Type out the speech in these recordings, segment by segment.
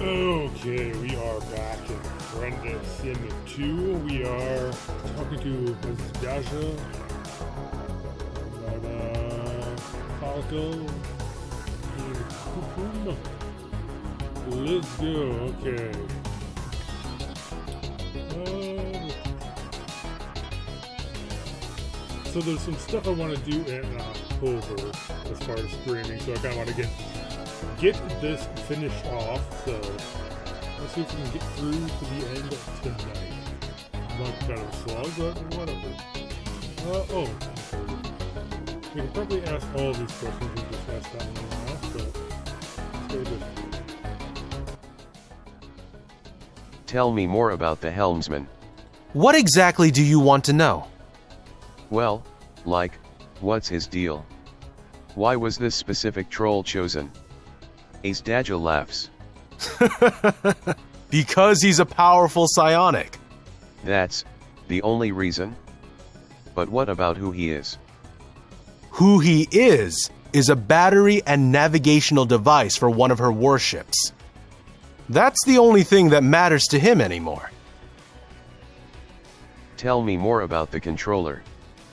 Okay, we are back in Friendsim 2. We are talking to Mrs. Dasha about Falco and Kupum. Let's go, okay. So there's some stuff I want to do in October as far as streaming, so I kind of want to get this finished off. So let's see if we can get through to the end of tonight. Might be kind of a slog, but whatever. We can probably ask all these questions we just asked that one off, but let's go with this. Tell me more about the helmsman. What exactly do you want to know? Well, like, what's his deal? Why was this specific troll chosen? Ace Daja laughs. Because he's a powerful psionic. That's the only reason? But what about who he is? Who he is a battery and navigational device for one of her warships. That's the only thing that matters to him anymore. Tell me more about the controller.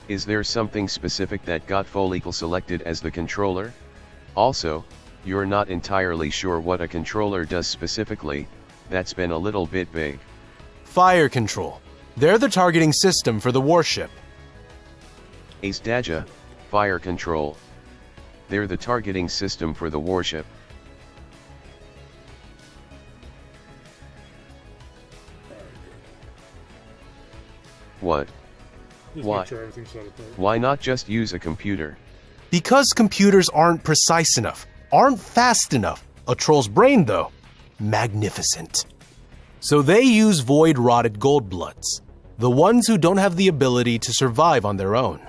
Is there something specific that got Follicle selected as the controller? Also, you're not entirely sure what a controller does specifically. That's been a little bit vague. Fire control. They're the targeting system for the warship. Ace Daja, fire control. They're the targeting system for the warship. What? Just Why? make sure everything's set up right. Why not just use a computer? Because computers aren't precise enough, aren't fast enough. A troll's brain, though, magnificent. So they use void-rotted goldbloods, the ones who don't have the ability to survive on their own.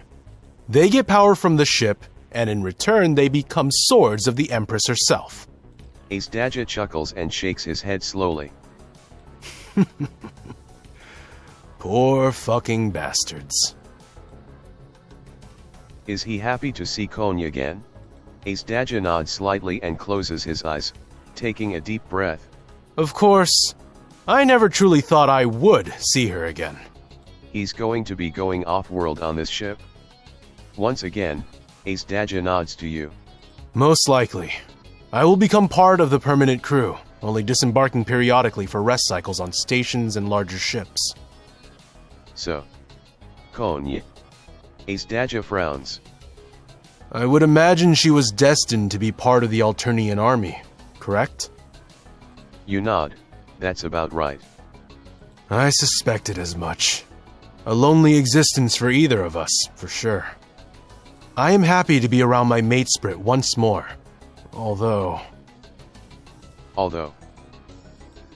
They get power from the ship, and in return they become swords of the Empress herself. Ace Daja chuckles and shakes his head slowly. Poor fucking bastards. Is he happy to see Konya again? Ace Daja nods slightly and closes his eyes, taking a deep breath. Of course, I never truly thought I would see her again. He's going to be going off-world on this ship? Once again, Ace Daja nods to you. Most likely. I will become part of the permanent crew, only disembarking periodically for rest cycles on stations and larger ships. So, Konya. Ace Daja frowns. I would imagine she was destined to be part of the Alternian army, correct? You nod. That's about right. I suspected as much. A lonely existence for either of us, for sure. I am happy to be around my matesprit once more. Although,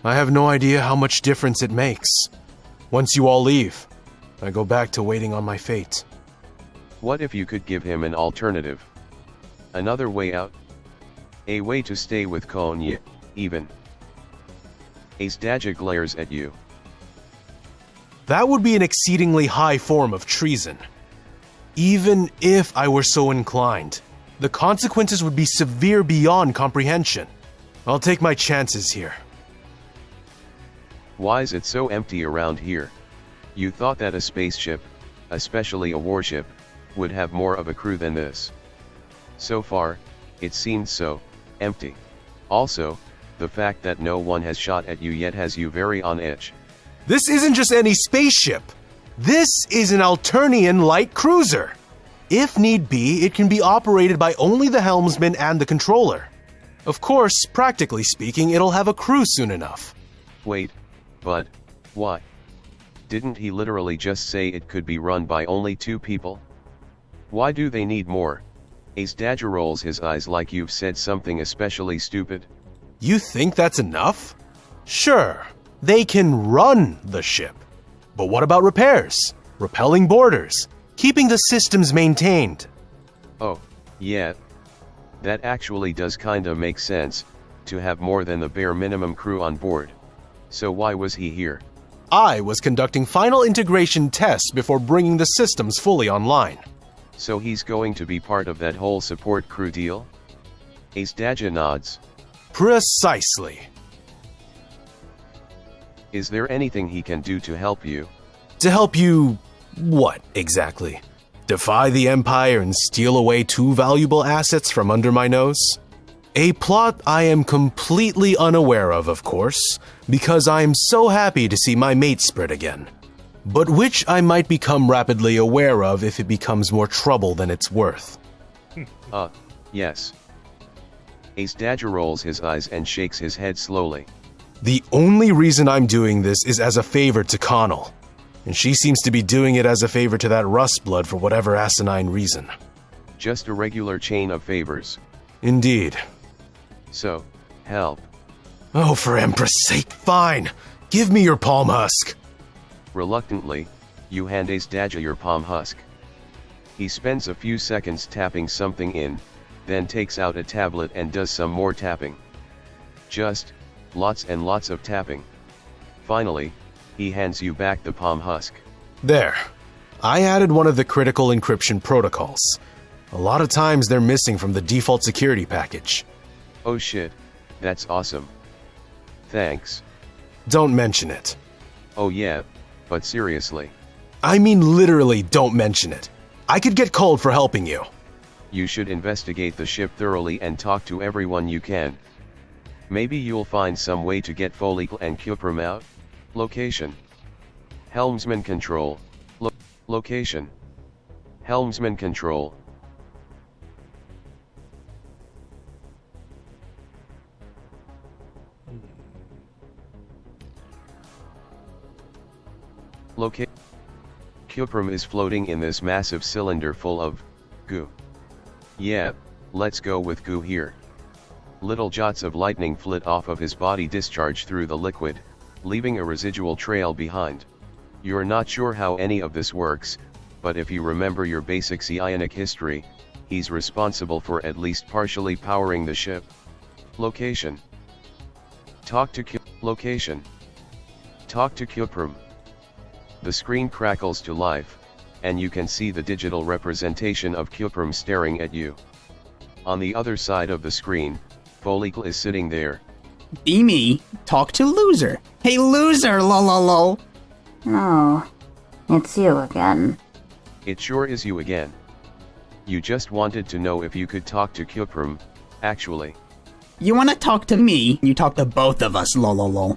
I have no idea how much difference it makes. Once you all leave, I go back to waiting on my fate. What if you could give him an alternative? Another way out? A way to stay with Konya, even. Ace Daja glares at you. That would be an exceedingly high form of treason. Even if I were so inclined, the consequences would be severe beyond comprehension. I'll take my chances here. Why is it so empty around here? You thought that a spaceship, especially a warship, would have more of a crew than this. So far, it seemed so empty. Also, the fact that no one has shot at you yet has you very on edge. This isn't just any spaceship. This is an Alternian light cruiser. If need be, it can be operated by only the helmsman and the controller. Of course, practically speaking, it'll have a crew soon enough. Wait, but why? Didn't he literally just say it could be run by only 2 people? Why do they need more? Ace Daja rolls his eyes like you've said something especially stupid. You think that's enough? Sure, they can run the ship. But what about repairs? Repelling boarders? Keeping the systems maintained? Oh, yeah. That actually does kinda make sense, to have more than the bare minimum crew on board. So why was he here? I was conducting final integration tests before bringing the systems fully online. So he's going to be part of that whole support crew deal? Ace Daja nods. Precisely. Is there anything he can do to help you? To help you, what exactly? Defy the Empire and steal away 2 valuable assets from under my nose? A plot I am completely unaware of course, because I am so happy to see my mate spread again. But which I might become rapidly aware of if it becomes more trouble than it's worth. Yes. Ace Dagger rolls his eyes and shakes his head slowly. The only reason I'm doing this is as a favor to Connell, and she seems to be doing it as a favor to that Rustblood for whatever asinine reason. Just a regular chain of favors. Indeed. So, help. Oh, for Empress' sake, fine. Give me your palm husk. Reluctantly, you hand Ace Dagger your palm husk. He spends a few seconds tapping something in, then takes out a tablet and does some more tapping. Just, lots and lots of tapping. Finally, he hands you back the palm husk. There. I added one of the critical encryption protocols. A lot of times they're missing from the default security package. Oh shit, that's awesome. Thanks. Don't mention it. Oh yeah, but seriously. I mean literally don't mention it. I could get cold for helping you. You should investigate the ship thoroughly and talk to everyone you can. Maybe you'll find some way to get Folikl and Cuprum out. Location. Helmsman Control. Location. Helmsman Control. Location. Cuprum is floating in this massive cylinder full of goo. Yeah, let's go with goo here. Little jots of lightning flit off of his body, discharge through the liquid, leaving a residual trail behind. You're not sure how any of this works, but if you remember your basic psionic history, he's responsible for at least partially powering the ship. Location. Talk to Location. Talk to Cuprum. The screen crackles to life, and you can see the digital representation of Cuprum staring at you. On the other side of the screen, Folikl is sitting there. Be me, talk to loser. Hey loser, lol. Oh, it's you again. It sure is you again. You just wanted to know if you could talk to Cuprum, actually. You wanna talk to me, you talk to both of us, lol.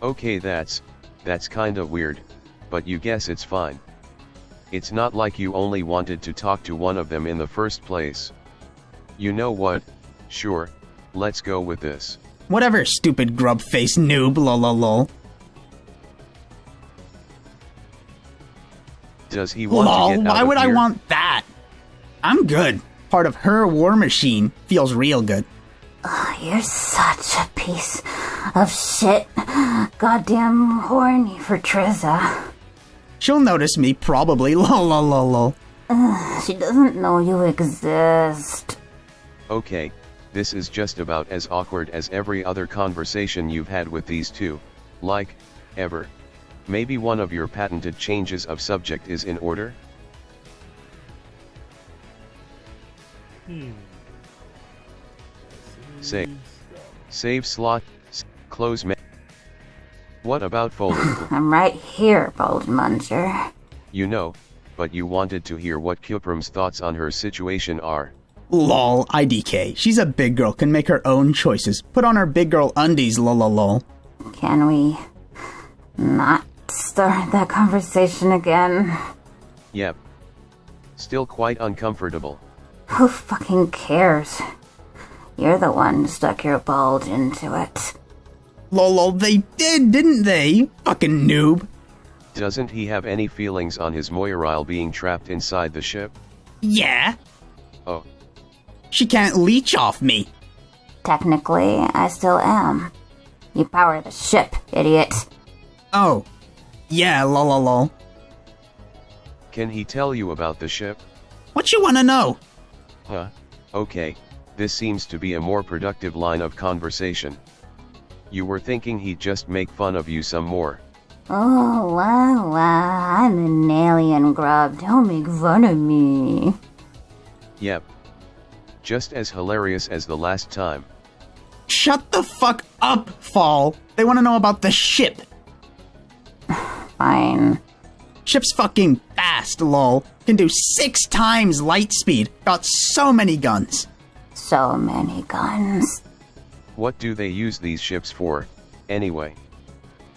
Okay, that's kinda weird, but you guess it's fine. It's not like you only wanted to talk to one of them in the first place. You know what? Sure, let's go with this. Whatever, stupid grub-face noob, lol. Does he want Lol, to get out why of would here? I want that? I'm good. Part of her war machine feels real good. You're such a piece of shit. Goddamn horny for Trezza. She'll notice me probably, lol. She doesn't know you exist. Okay, this is just about as awkward as every other conversation you've had with these two, like, ever. Maybe one of your patented changes of subject is in order? Save slot, close What about Folikl? I'm right here, Bold Munger. You know, but you wanted to hear what Cuprum's thoughts on her situation are. Lol, IDK. She's a big girl, can make her own choices. Put on her big girl undies, lol. Can we not start that conversation again? Yep. Still quite uncomfortable. Who fucking cares? You're the one who stuck your bulge into it. Lol, they did, didn't they? Fucking noob. Doesn't he have any feelings on his Moiral being trapped inside the ship? Yeah. Oh. She can't leech off me. Technically, I still am. You power the ship, idiot. Oh. Yeah, lol. Can he tell you about the ship? What you wanna know? Huh? Okay, this seems to be a more productive line of conversation. You were thinking he'd just make fun of you some more. Oh, wow, I'm an alien grub. Don't make fun of me. Yep. Just as hilarious as the last time. Shut the fuck up, Fall. They wanna know about the ship. fine. Ship's fucking fast, lol. Can do 6 times light speed. Got so many guns. So many guns. What do they use these ships for, anyway?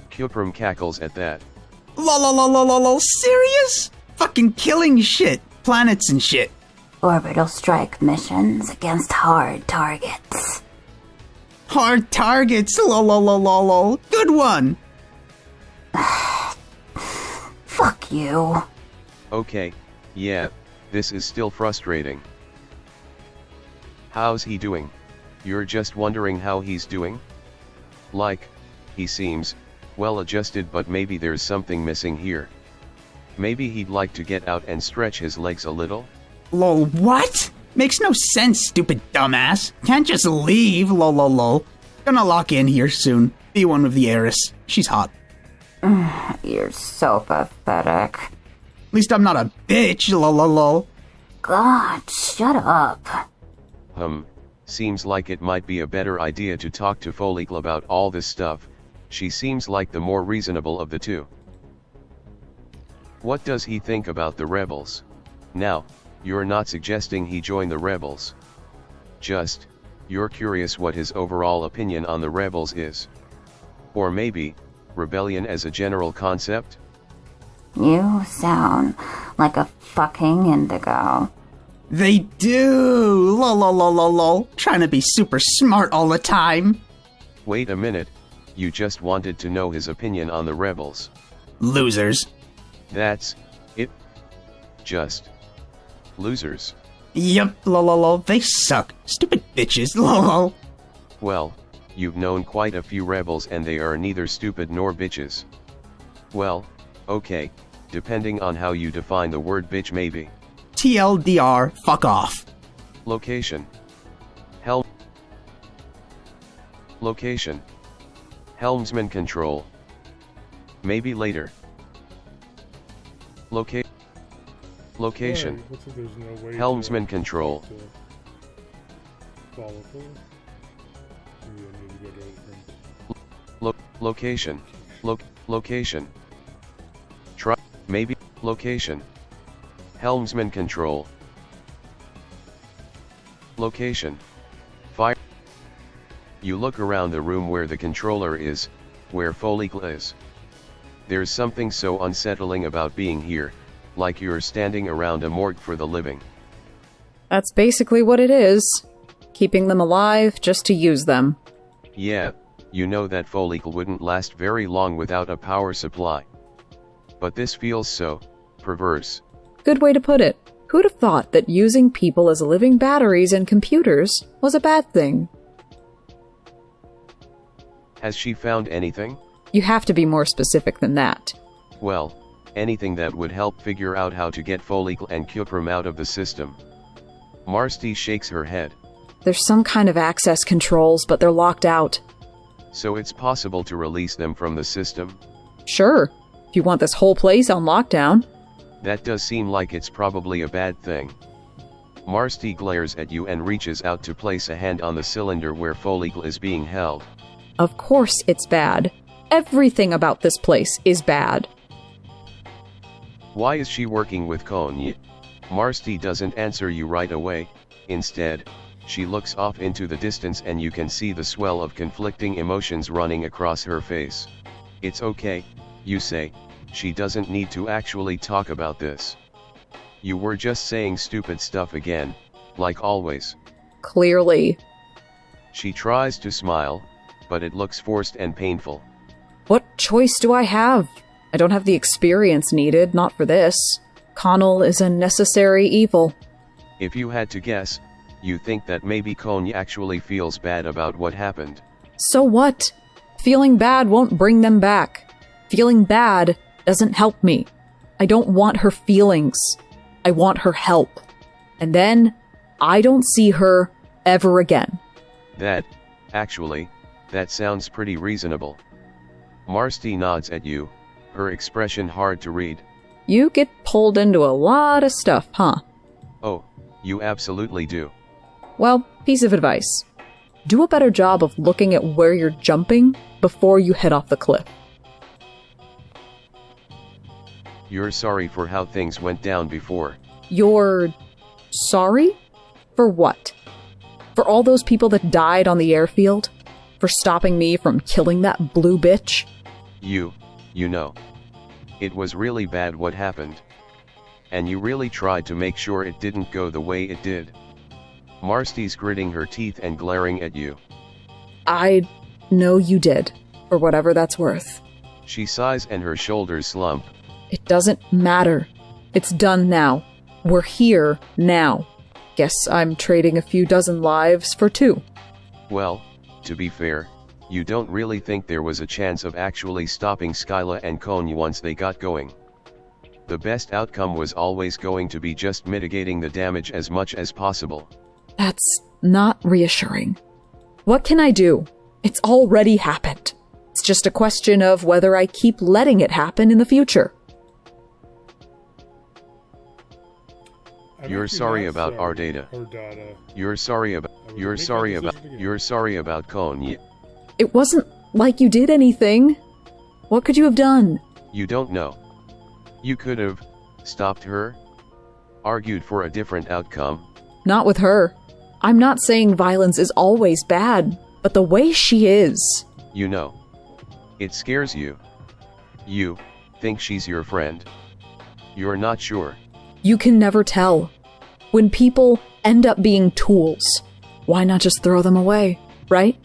Cuprum cackles at that. Lol, serious? Fucking killing shit. Planets and shit. Orbital strike missions against hard targets. Hard targets, lol. Good one. Fuck you. Okay, yeah, this is still frustrating. How's he doing? You're just wondering how he's doing? Like, he seems well adjusted, but maybe there's something missing here. Maybe he'd like to get out and stretch his legs a little? Lol, what? Makes no sense, stupid dumbass. Can't just leave, lol. Gonna lock in here soon. Be one with the heiress. She's hot. You're so pathetic. At least I'm not a bitch, lol. God, shut up. Seems like it might be a better idea to talk to Folicle about all this stuff. She seems like the more reasonable of the two. What does he think about the rebels? Now, you're not suggesting he join the rebels. Just, you're curious what his overall opinion on the rebels is. Or maybe, rebellion as a general concept? You sound like a fucking indigo. They do, lol. Trying to be super smart all the time. Wait a minute, you just wanted to know his opinion on the rebels. Losers. That's it. Just losers. Yep, lol. They suck. Stupid bitches, lol. Well, you've known quite a few rebels and they are neither stupid nor bitches. Well, okay, depending on how you define the word bitch maybe. TLDR, fuck off. Location. Location. Helmsman control. Maybe later. Location. Why? What's if there's no way Helmsman to control. talk to Folicle? Maybe I need to go to a different... Location. Location. Try. Maybe. Location. Helmsman control. Location. Fire. You look around the room where the controller is, where Folicle is. There's something so unsettling about being here, like you're standing around a morgue for the living. That's basically what it is. Keeping them alive just to use them. Yeah, you know that Folicle wouldn't last very long without a power supply. But this feels so perverse. Good way to put it. Who'd have thought that using people as living batteries in computers was a bad thing? Has she found anything? You have to be more specific than that. Well, anything that would help figure out how to get Folicle and Cuprum out of the system. Marsti shakes her head. There's some kind of access controls, but they're locked out. So it's possible to release them from the system? Sure, if you want this whole place on lockdown. That does seem like it's probably a bad thing. Marsti glares at you and reaches out to place a hand on the cylinder where Folicle is being held. Of course it's bad. Everything about this place is bad. Why is she working with Konyi? Marsti doesn't answer you right away. Instead, she looks off into the distance and you can see the swell of conflicting emotions running across her face. It's okay, you say. She doesn't need to actually talk about this. You were just saying stupid stuff again, like always. Clearly. She tries to smile, but it looks forced and painful. What choice do I have? I don't have the experience needed, not for this. Connell is a necessary evil. If you had to guess, you think that maybe Konyi actually feels bad about what happened. So what? Feeling bad won't bring them back. Feeling bad doesn't help me. I don't want her feelings. I want her help. And then, I don't see her ever again. That sounds pretty reasonable. Marsti nods at you, her expression hard to read. You get pulled into a lot of stuff, huh? Oh, you absolutely do. Well, piece of advice. Do a better job of looking at where you're jumping before you head off the cliff. You're sorry for how things went down before. You're sorry? For what? For all those people that died on the airfield? For stopping me from killing that blue bitch? You know. It was really bad what happened. And you really tried to make sure it didn't go the way it did. Marsty's gritting her teeth and glaring at you. I know you did, for whatever that's worth. She sighs and her shoulders slump. It doesn't matter. It's done now. We're here now. Guess I'm trading a few dozen lives for 2. Well, to be fair, you don't really think there was a chance of actually stopping Skyla and Konya once they got going. The best outcome was always going to be just mitigating the damage as much as possible. That's not reassuring. What can I do? It's already happened. It's just a question of whether I keep letting it happen in the future. You're sorry about our data. You're sorry about Konya. It wasn't like you did anything. What could you have done? You don't know. You could have stopped her, argued for a different outcome. Not with her. I'm not saying violence is always bad, but the way she is. You know. It scares you. You think she's your friend. You're not sure. You can never tell. When people end up being tools, why not just throw them away, right?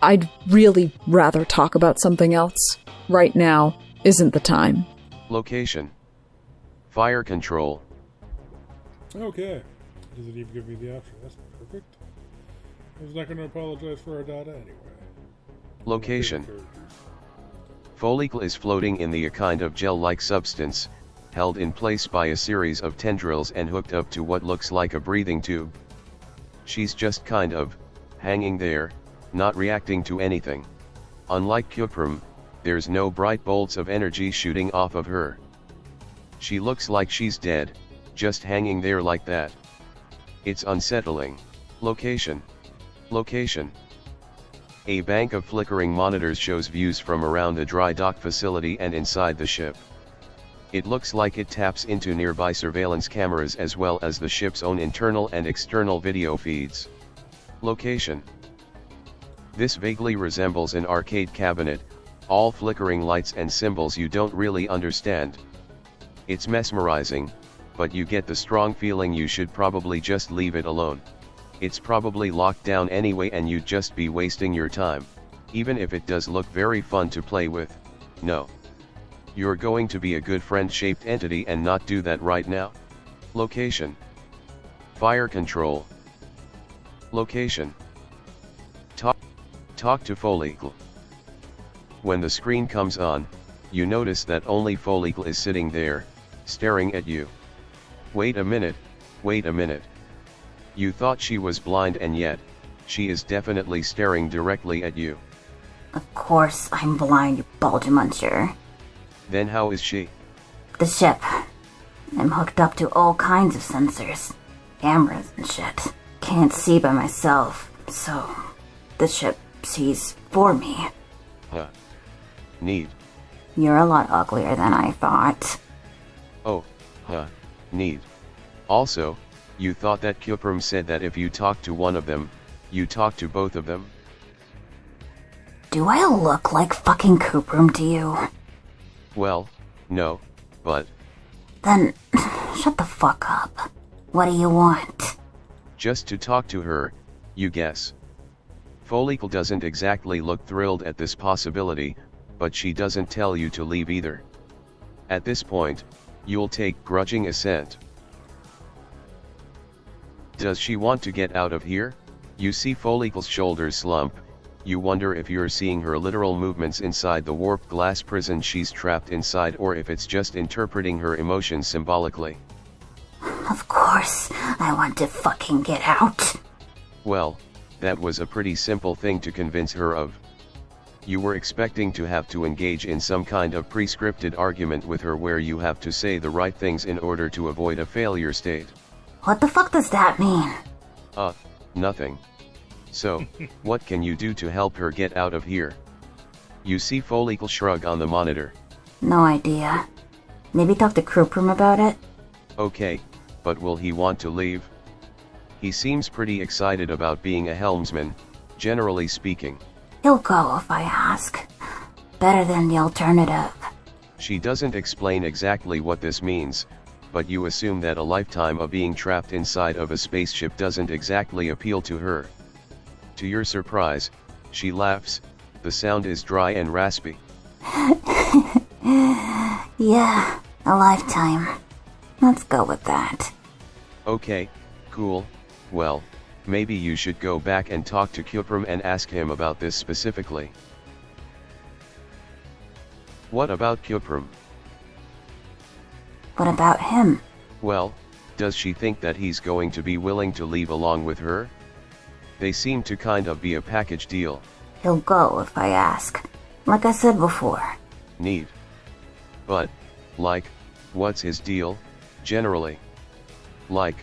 I'd really rather talk about something else. Right now isn't the time. Location. Fire control. Okay. Does it even give me the option? That's perfect. I was not going to apologize for our data anyway. Location. Follicle is floating in the a kind of gel-like substance, held in place by a series of tendrils and hooked up to what looks like a breathing tube. She's just kind of hanging there, not reacting to anything. Unlike Cuprum, there's no bright bolts of energy shooting off of her. She looks like she's dead, just hanging there like that. It's unsettling. Location. Location. A bank of flickering monitors shows views from around a dry dock facility and inside the ship. It looks like it taps into nearby surveillance cameras as well as the ship's own internal and external video feeds. Location. This vaguely resembles an arcade cabinet, all flickering lights and symbols you don't really understand. It's mesmerizing, but you get the strong feeling you should probably just leave it alone. It's probably locked down anyway and you'd just be wasting your time, even if it does look very fun to play with. No. You're going to be a good friend-shaped entity and not do that right now. Location. Fire control. Location. Talk to Follicle. When the screen comes on, you notice that only Follicle is sitting there, staring at you. Wait a minute. You thought she was blind and yet, she is definitely staring directly at you. Of course I'm blind, you bulge muncher. Then how is she? The ship. I'm hooked up to all kinds of sensors. Cameras and shit. Can't see by myself, so the ship sees for me. Huh. Neat. You're a lot uglier than I thought. Oh, huh, neat. Also, you thought that Cuprum said that if you talk to one of them, you talk to both of them? Do I look like fucking Cuprum to you? Well, no, but... Then, shut the fuck up. What do you want? Just to talk to her, you guess. Follicle doesn't exactly look thrilled at this possibility, but she doesn't tell you to leave either. At this point, you'll take grudging assent. Does she want to get out of here? You see Follicle's shoulders slump. You wonder if you're seeing her literal movements inside the warped glass prison she's trapped inside or if it's just interpreting her emotions symbolically. Of course, I want to fucking get out. Well, that was a pretty simple thing to convince her of. You were expecting to have to engage in some kind of pre-scripted argument with her where you have to say the right things in order to avoid a failure state. What the fuck does that mean? Nothing. So, what can you do to help her get out of here? You see Follicle shrug on the monitor. No idea. Maybe talk to Kruprum about it? Okay, but will he want to leave? He seems pretty excited about being a helmsman, generally speaking. He'll go if I ask. Better than the alternative. She doesn't explain exactly what this means, but you assume that a lifetime of being trapped inside of a spaceship doesn't exactly appeal to her. To your surprise, she laughs. The sound is dry and raspy. Yeah, a lifetime. Let's go with that. Okay, cool. Well, maybe you should go back and talk to Kyupram and ask him about this specifically. What about Kyupram? What about him? Well, does she think that he's going to be willing to leave along with her? They seem to kind of be a package deal. He'll go if I ask. Like I said before. Neat. But, like, what's his deal, generally? Like,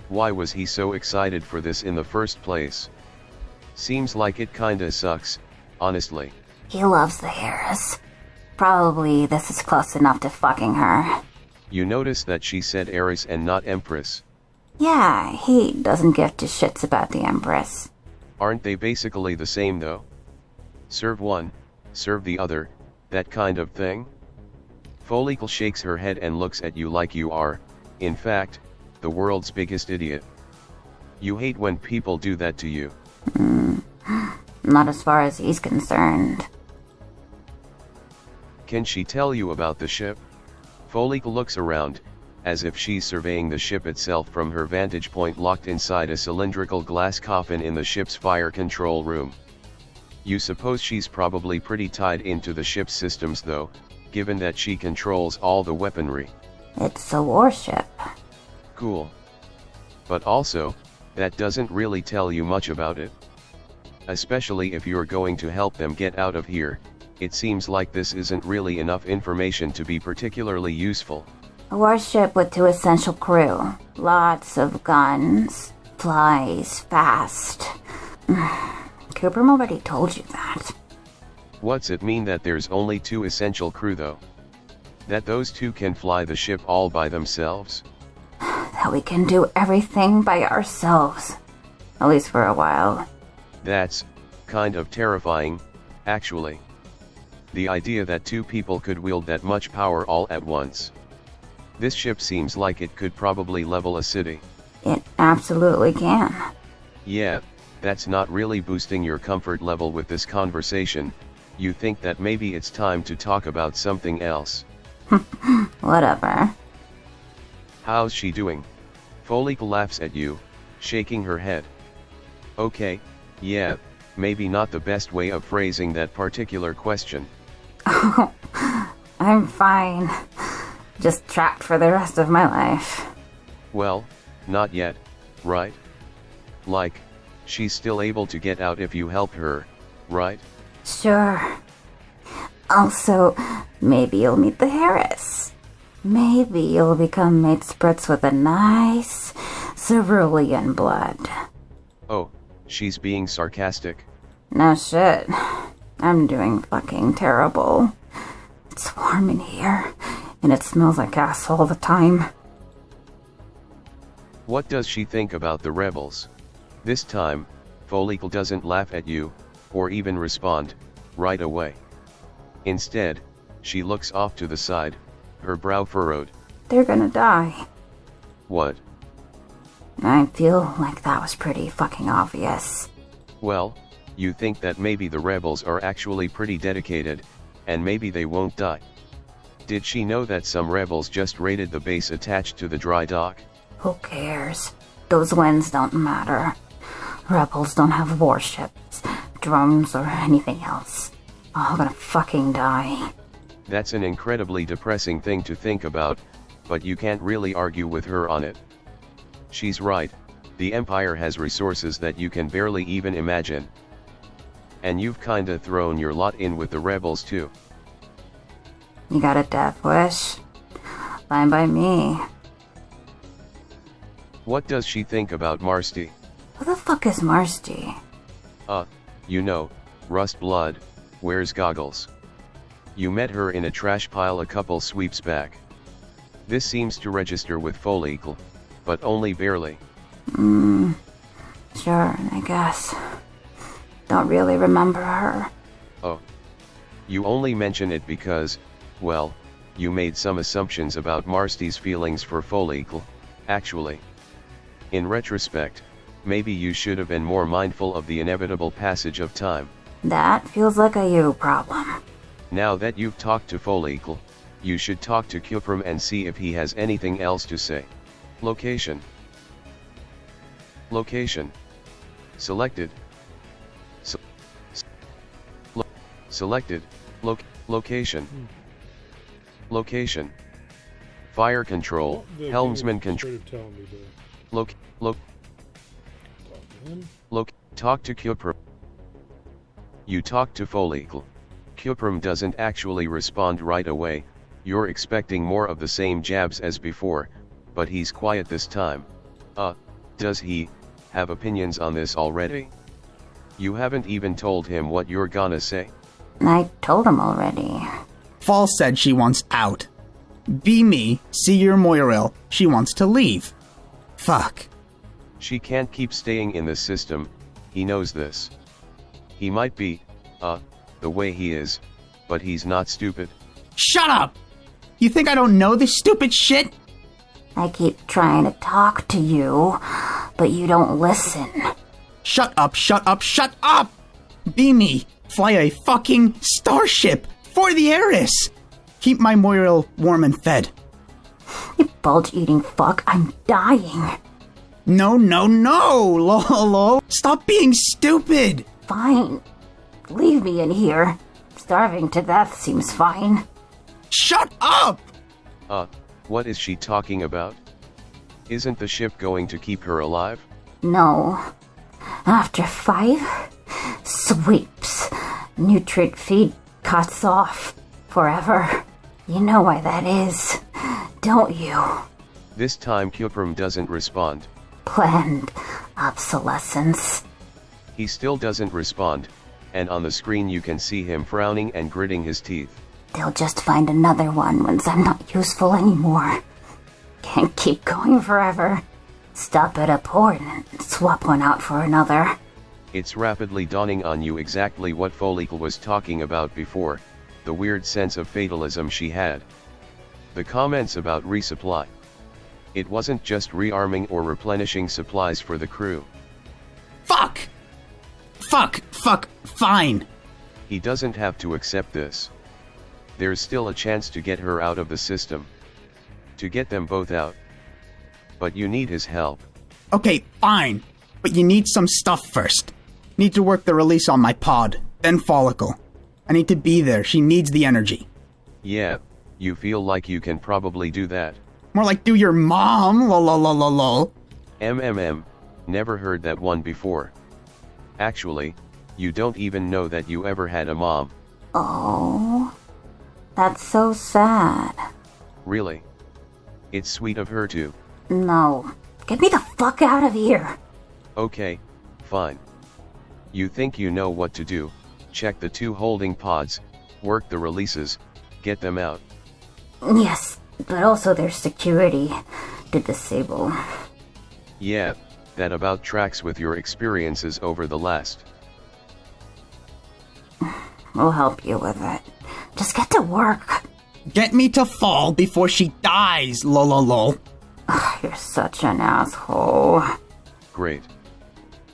why was he so excited for this in the first place? Seems like it kinda sucks, honestly. He loves the Harris. Probably this is close enough to fucking her. You notice that she said heiress and not empress. Yeah, he doesn't give two shits about the Empress. Aren't they basically the same though? Serve one, serve the other, that kind of thing? Follicle shakes her head and looks at you like you are, in fact, the world's biggest idiot. You hate when people do that to you. Not as far as he's concerned. Can she tell you about the ship? Follicle looks around, as if she's surveying the ship itself from her vantage point locked inside a cylindrical glass coffin in the ship's fire control room. You suppose she's probably pretty tied into the ship's systems though, given that she controls all the weaponry. It's a warship. Cool. But also, that doesn't really tell you much about it. Especially if you're going to help them get out of here, it seems like this isn't really enough information to be particularly useful. A warship with 2 essential crew. Lots of guns. Flies fast. Cooper already told you that. What's it mean that there's only 2 essential crew though? That those 2 can fly the ship all by themselves? That we can do everything by ourselves. At least for a while. That's kind of terrifying, actually. The idea that 2 people could wield that much power all at once. This ship seems like it could probably level a city. It absolutely can. Yeah, that's not really boosting your comfort level with this conversation. You think that maybe it's time to talk about something else. Whatever. How's she doing? Follicle laughs at you, shaking her head. Okay, yeah, maybe not the best way of phrasing that particular question. Oh, I'm fine. Just trapped for the rest of my life. Well, not yet, right? Like, she's still able to get out if you help her, right? Sure. Also, maybe you'll meet the Harris. Maybe you'll become mate Spritz with a nice cerulean blood. Oh, she's being sarcastic. No shit. I'm doing fucking terrible. It's warm in here, and it smells like ass all the time. What does she think about the rebels? This time, Follicle doesn't laugh at you, or even respond, right away. Instead, she looks off to the side, her brow furrowed. They're gonna die. What? I feel like that was pretty fucking obvious. Well, you think that maybe the rebels are actually pretty dedicated, and maybe they won't die. Did she know that some rebels just raided the base attached to the dry dock? Who cares? Those wins don't matter. Rebels don't have warships, drones, or anything else. All gonna fucking die. That's an incredibly depressing thing to think about, but you can't really argue with her on it. She's right, the Empire has resources that you can barely even imagine. And you've kinda thrown your lot in with the rebels too. You got a death wish? Fine by me. What does she think about Marsty? Who the fuck is Marsty? You know, Rust Blood, wears goggles. You met her in a trash pile a couple sweeps back. This seems to register with Follicle, but only barely. Sure, I guess. Don't really remember her. Oh. You only mention it because, well, you made some assumptions about Marsty's feelings for Follicle, actually. In retrospect, maybe you should have been more mindful of the inevitable passage of time. That feels like a you problem. Now that you've talked to Follicle, you should talk to Cuprum and see if he has anything else to say. Location. Location. Selected. Selected. Location. Location. Fire control. The Helmsman game was control. straight up telling me to talk to him. Talk to Cuprum. You talk to Follicle. Cuprum doesn't actually respond right away. You're expecting more of the same jabs as before, but he's quiet this time. Does he have opinions on this already? You haven't even told him what you're gonna say. I told him already. Fall said she wants out. Be me, see your Moiril, she wants to leave. Fuck. She can't keep staying in the system, he knows this. He might be, the way he is, but he's not stupid. Shut up! You think I don't know this stupid shit? I keep trying to talk to you, but you don't listen. Shut up, shut up, shut up! Be me, fly a fucking starship for the heiress! Keep my Moiril warm and fed. You bulge-eating fuck, I'm dying. No, lol. Stop being stupid! Fine. Leave me in here. Starving to death seems fine. Shut up! What is she talking about? Isn't the ship going to keep her alive? No. After 5 sweeps, nutrient feed cuts off forever. You know why that is, don't you? This time Cuprum doesn't respond. Planned obsolescence. He still doesn't respond, and on the screen you can see him frowning and gritting his teeth. They'll just find another one once I'm not useful anymore. Can't keep going forever. Stop at a port and swap one out for another. It's rapidly dawning on you exactly what Follicle was talking about before, the weird sense of fatalism she had. The comments about resupply. It wasn't just rearming or replenishing supplies for the crew. Fuck, fine. He doesn't have to accept this. There's still a chance to get her out of the system. To get them both out. But you need his help. Okay, fine. But you need some stuff first. Need to work the release on my pod, then Follicle. I need to be there, she needs the energy. Yeah, you feel like you can probably do that. More like do your mom, lol. Never heard that one before. Actually, you don't even know that you ever had a mom. Oh, that's so sad. Really? It's sweet of her to. No, get me the fuck out of here. Okay, fine. You think you know what to do, check the 2 holding pods, work the releases, get them out. Yes, but also there's security to disable. Yeah, that about tracks with your experiences over the last. We'll help you with it. Just get to work. Get me to Fall before she dies, lol. You're such an asshole. Great.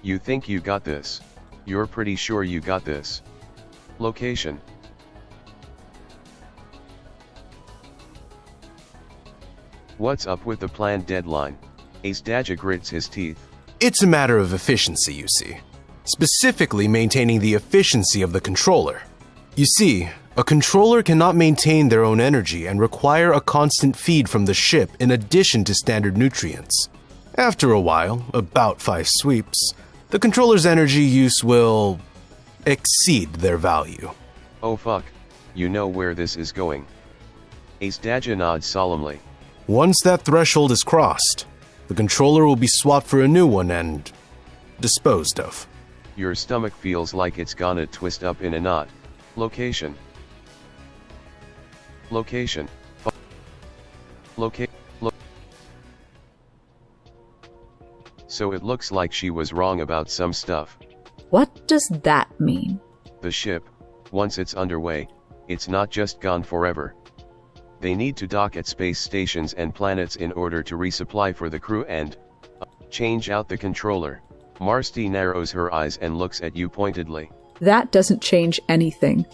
You think you got this. You're pretty sure you got this. Location. What's up with the planned deadline? Ace Daja grits his teeth. It's a matter of efficiency, you see. Specifically maintaining the efficiency of the controller. You see, a controller cannot maintain their own energy and require a constant feed from the ship in addition to standard nutrients. After a while, about 5 sweeps, the controller's energy use will exceed their value. Oh fuck, you know where this is going. Ace Daja nods solemnly. Once that threshold is crossed, the controller will be swapped for a new one and disposed of. Your stomach feels like it's gonna twist up in a knot. Location. Location. Locate. So it looks like she was wrong about some stuff. What does that mean? The ship, once it's underway, it's not just gone forever. They need to dock at space stations and planets in order to resupply for the crew and change out the controller. Marsti narrows her eyes and looks at you pointedly. That doesn't change anything.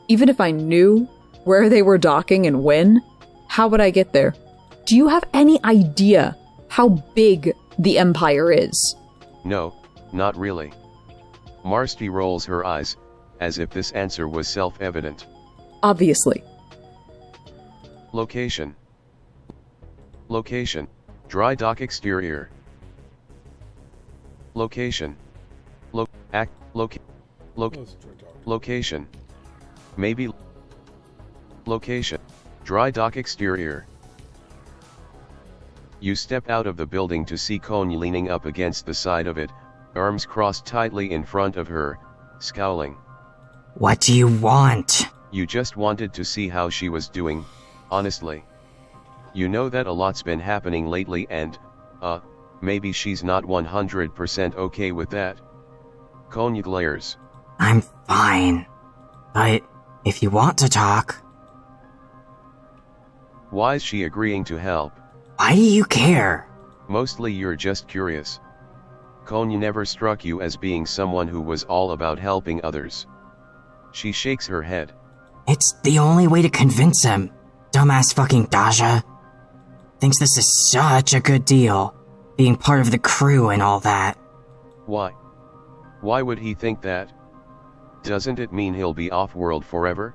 Even if I knew where they were docking and when, how would I get there? Do you have any idea how big the Empire is? No, not really. Marsti rolls her eyes, as if this answer was self-evident. Obviously. Location. Location. Dry dock exterior. Location. Location. Maybe. Location. Dry dock exterior. You step out of the building to see Konya leaning up against the side of it, arms crossed tightly in front of her, scowling. What do you want? You just wanted to see how she was doing, honestly. You know that a lot's been happening lately and, maybe she's not 100% okay with that. Konya glares. I'm fine. But if you want to talk... Why is she agreeing to help? Why do you care? Mostly you're just curious. Konya never struck you as being someone who was all about helping others. She shakes her head. It's the only way to convince him. Dumbass fucking Daja. Thinks this is such a good deal. Being part of the crew and all that. Why? Why would he think that? Doesn't it mean he'll be off-world forever?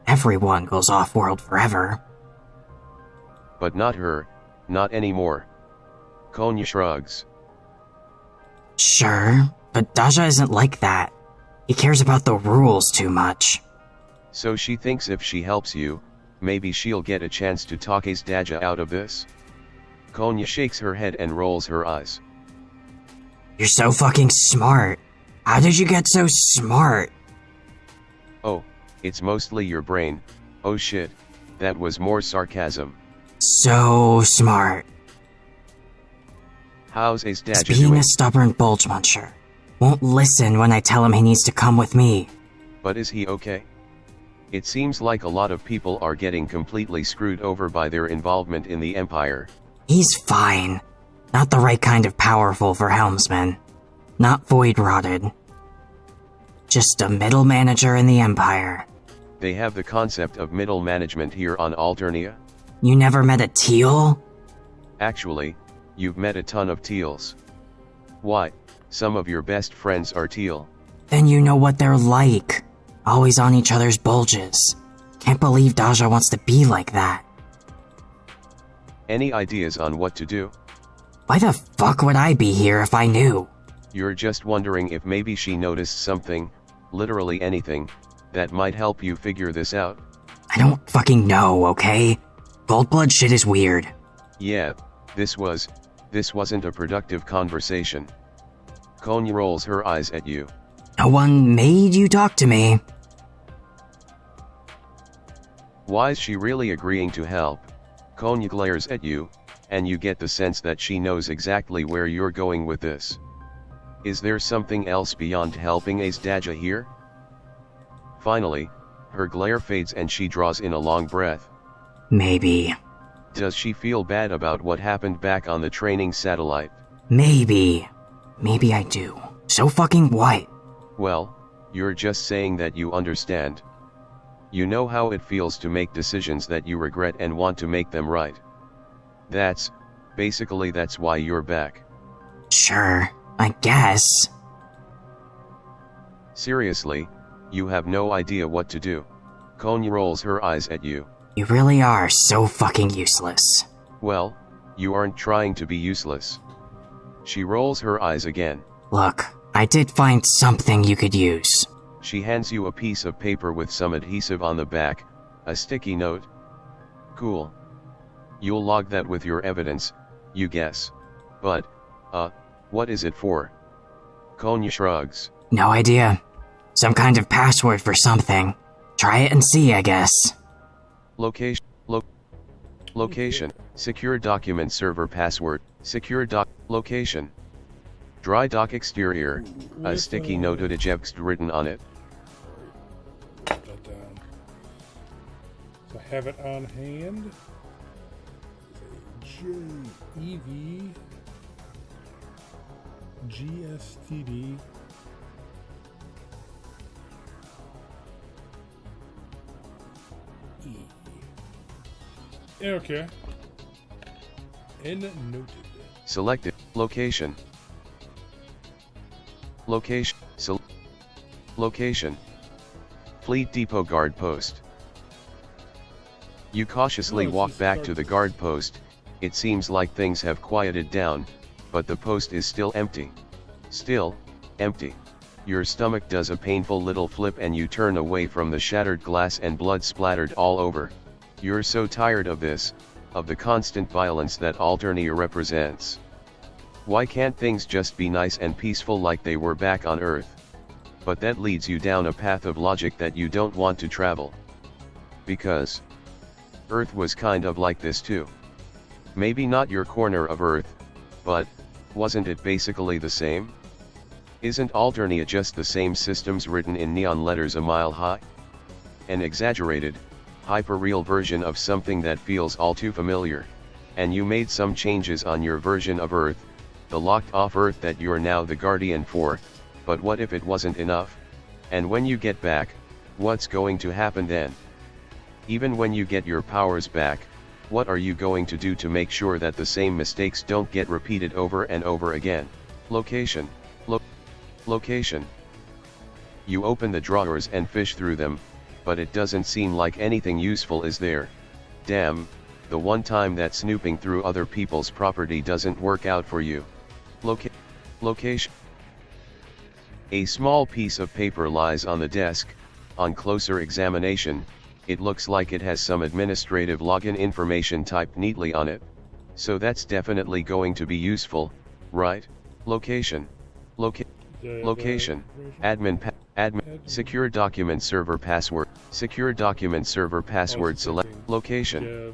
Everyone goes off-world forever. But not her, not anymore. Konya shrugs. Sure, but Daja isn't like that. He cares about the rules too much. So she thinks if she helps you, maybe she'll get a chance to talk his Daja out of this? Konya shakes her head and rolls her eyes. You're so fucking smart. How did you get so smart? Oh, it's mostly your brain. Oh shit, that was more sarcasm. So smart. How's his He's Daja being doing? a stubborn bulge muncher. Won't listen when I tell him he needs to come with me. But is he okay? It seems like a lot of people are getting completely screwed over by their involvement in the Empire. He's fine. Not the right kind of powerful for helmsman. Not void-rotted. Just a middle manager in the Empire. They have the concept of middle management here on Alternia? You never met a teal? Actually, you've met a ton of teals. Why, some of your best friends are teal. Then you know what they're like. Always on each other's bulges. Can't believe Daja wants to be like that. Any ideas on what to do? Why the fuck would I be here if I knew? You're just wondering if maybe she noticed something, literally anything, that might help you figure this out? I don't fucking know, okay? Goldblood shit is weird. Yeah, this wasn't a productive conversation. Konya rolls her eyes at you. No one made you talk to me. Why is she really agreeing to help? Konya glares at you, and you get the sense that she knows exactly where you're going with this. Is there something else beyond helping Ace Daja here? Finally, her glare fades and she draws in a long breath. Maybe. Does she feel bad about what happened back on the training satellite? Maybe. Maybe I do. So fucking what? Well, you're just saying that you understand. You know how it feels to make decisions that you regret and want to make them right. That's why you're back. Sure, I guess. Seriously, you have no idea what to do. Konya rolls her eyes at you. You really are so fucking useless. Well, you aren't trying to be useless. She rolls her eyes again. Look, I did find something you could use. She hands you a piece of paper with some adhesive on the back, a sticky note. Cool. You'll log that with your evidence, you guess. But, what is it for? Konya shrugs. No idea. Some kind of password for something. Try it and see, I guess. Location. Location, secure document server password, secure doc, location. Dry dock exterior, a sticky note text written on it. Put that down. So I have it on hand. JEV GSTD E. Okay. And noted. Selected, location. Location, location. Fleet Depot Guard Post. You cautiously walk back to the guard post. It seems like things have quieted down, but the post is still empty. Still, empty. Your stomach does a painful little flip and you turn away from the shattered glass and blood splattered all over. You're so tired of this, of the constant violence that Alternia represents. Why can't things just be nice and peaceful like they were back on Earth? But that leads you down a path of logic that you don't want to travel. Because Earth was kind of like this too. Maybe not your corner of Earth, but wasn't it basically the same? Isn't Alternia just the same systems written in neon letters a mile high? An exaggerated, hyper-real version of something that feels all too familiar, and you made some changes on your version of Earth, the locked-off Earth that you're now the guardian for, but what if it wasn't enough? And when you get back, what's going to happen then? Even when you get your powers back, what are you going to do to make sure that the same mistakes don't get repeated over and over again? Location. Location. You open the drawers and fish through them, but it doesn't seem like anything useful is there. Damn, the one time that snooping through other people's property doesn't work out for you. Location. A small piece of paper lies on the desk. On closer examination, it looks like it has some administrative login information typed neatly on it. So that's definitely going to be useful, right? Location. Location. Admin, secure document server password. Secure document server password select. Location.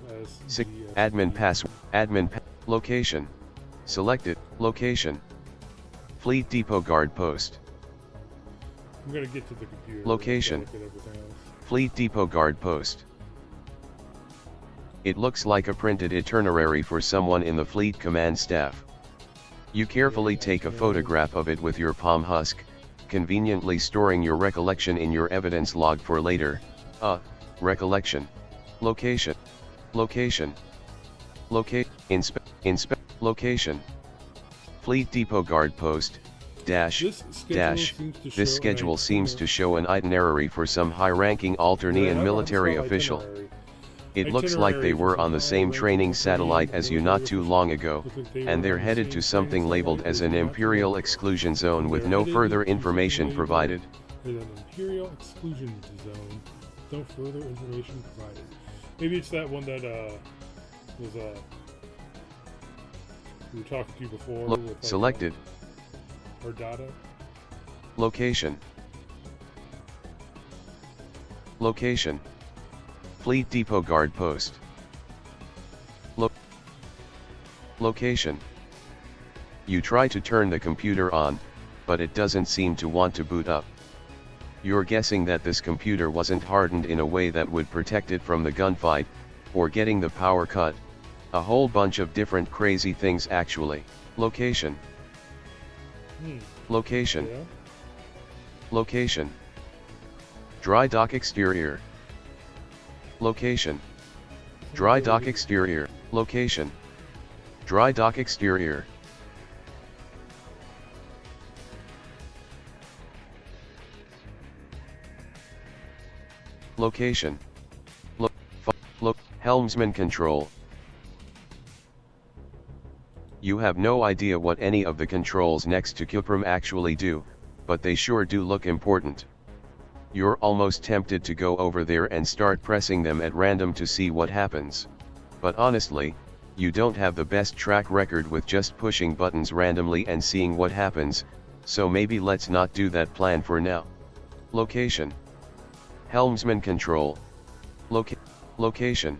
Admin password. Location. Selected. Location. Fleet Depot Guard Post. I'm gonna get to the computer. Location. Look at everything else. Fleet Depot Guard Post. It looks like a printed itinerary for someone in the fleet command staff. You carefully take a photograph of it with your palm husk, conveniently storing your recollection in your evidence log for later. Recollection. Location. Location. Location. Fleet Depot Guard Post. This schedule seems to show an itinerary for some high-ranking Alternian military official. It looks like they were on the same training satellite as you not too long ago, and they're headed to something labeled as an Imperial Exclusion Zone with no further information provided. An Imperial Exclusion Zone, no further information provided. Maybe it's that one that was we were talking to you before. With, selected. Or data. Location. Location. Fleet Depot Guard Post. Location. You try to turn the computer on, but it doesn't seem to want to boot up. You're guessing that this computer wasn't hardened in a way that would protect it from the gunfight, or getting the power cut. A whole bunch of different crazy things actually. Location. Location. Yeah. Location. Dry dock exterior. Location. Dry dock exterior. Location. Dry dock exterior. Location. Helmsman control. You have no idea what any of the controls next to Cuprum actually do, but they sure do look important. You're almost tempted to go over there and start pressing them at random to see what happens. But honestly, you don't have the best track record with just pushing buttons randomly and seeing what happens, so maybe let's not do that plan for now. Location. Helmsman control. Location.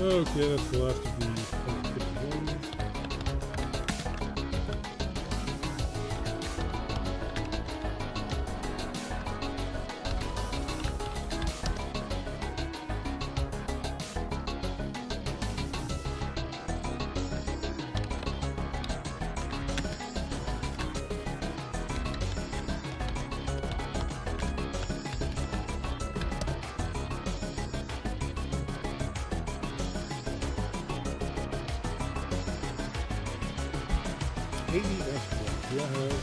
Okay, that's the last of the 151s. Do I have?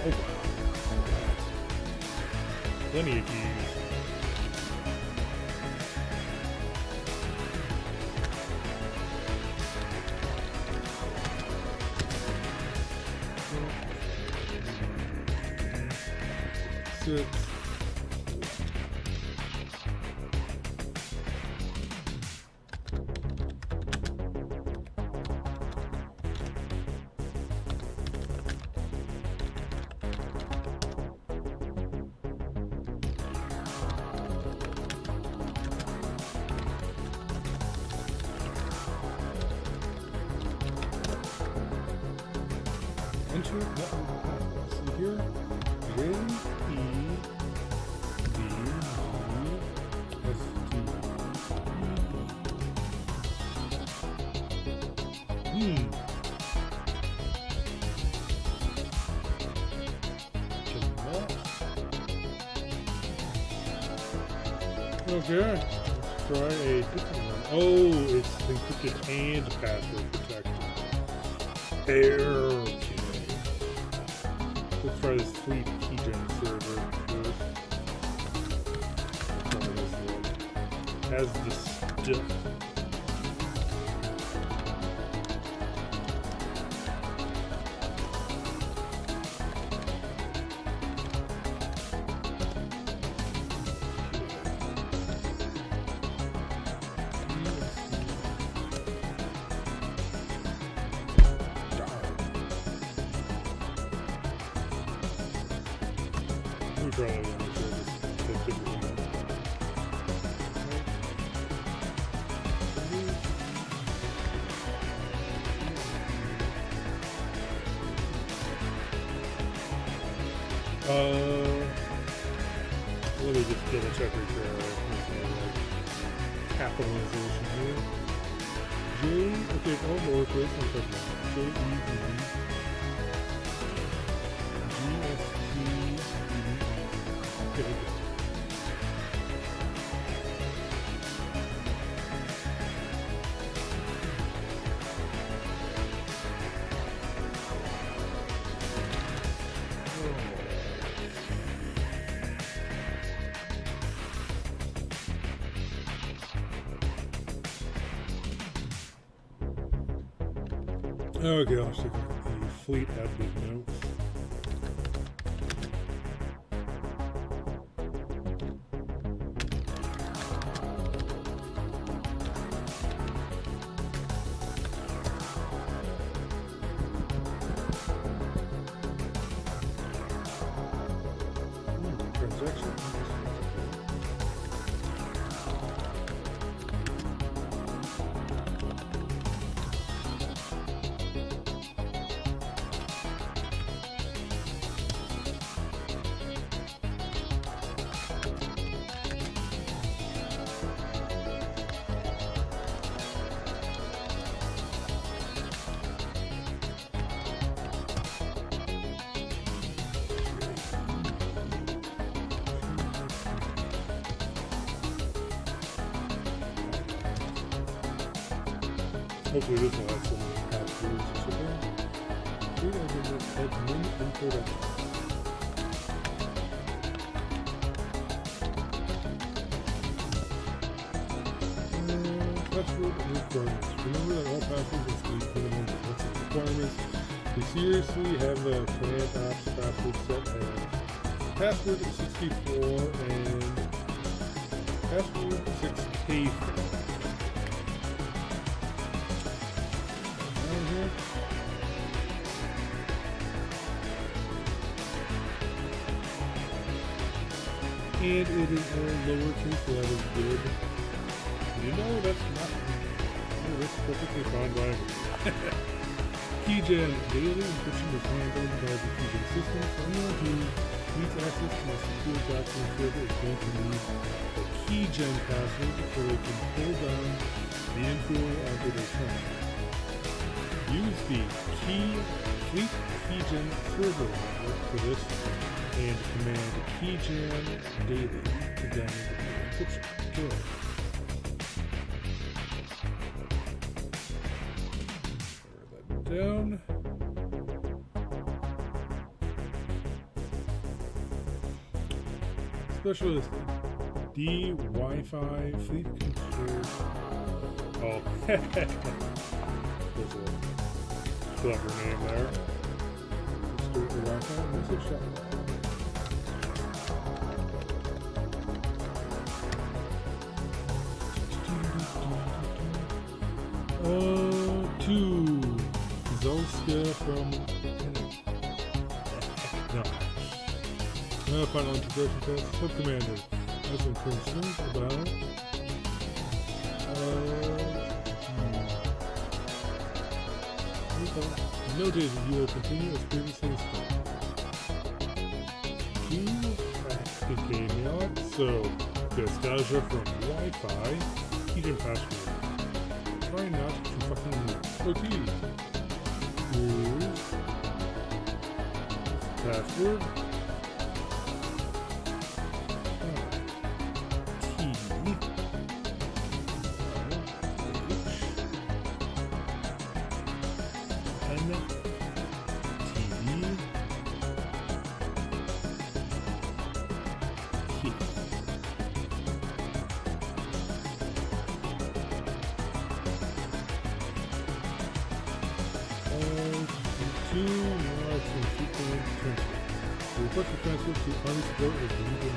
Oh, plenty of keys. Six. Enter let's see here. J E D G S T. Okay, let's try a different one. Oh, it's encrypted and password protected. Okay. Let's try this Fleet keygen server first. Try this one. Has the stuff. We probably want to show this different one. Let me just double check make sure capitalization here. Okay, it's all lowercase. I'm talking about J-E-D-G-S-T. Okay. Okay, I'll stick the fleet admin notes. Transaction. Hopefully this will have some passwords or something. Here I did this admin introduction. Password requirements. Remember that all passwords must be minimum defensive requirements. We seriously have the command ops password set as password 64 and password 6K. Down here. And it is all lowercase, so that is good. You know, that's not. Oh, that's perfectly fine by me. Keygen daily encryption is handled by the Keygen system. So anyone who needs access to a secure document server is going to need a Keygen password so they can pull down the info onto their phone. Use the Fleet Keygen server network for this and command Keygen daily to download the encryption. Good. Down. Specialist D Wi-Fi fleet control. Oh, there's a clever name there. Let's do it with Wi-Fi message shop. 2 Zolska from no. Final integration test. Sub-commander has some concerns about noted you will continue as previously stated. Good game, y'all. So, Nostalgia from Wi-Fi. Keygen password. Try not to fucking move. Okay. Here's password. T. N. T. Request the transfer to Army support is legal.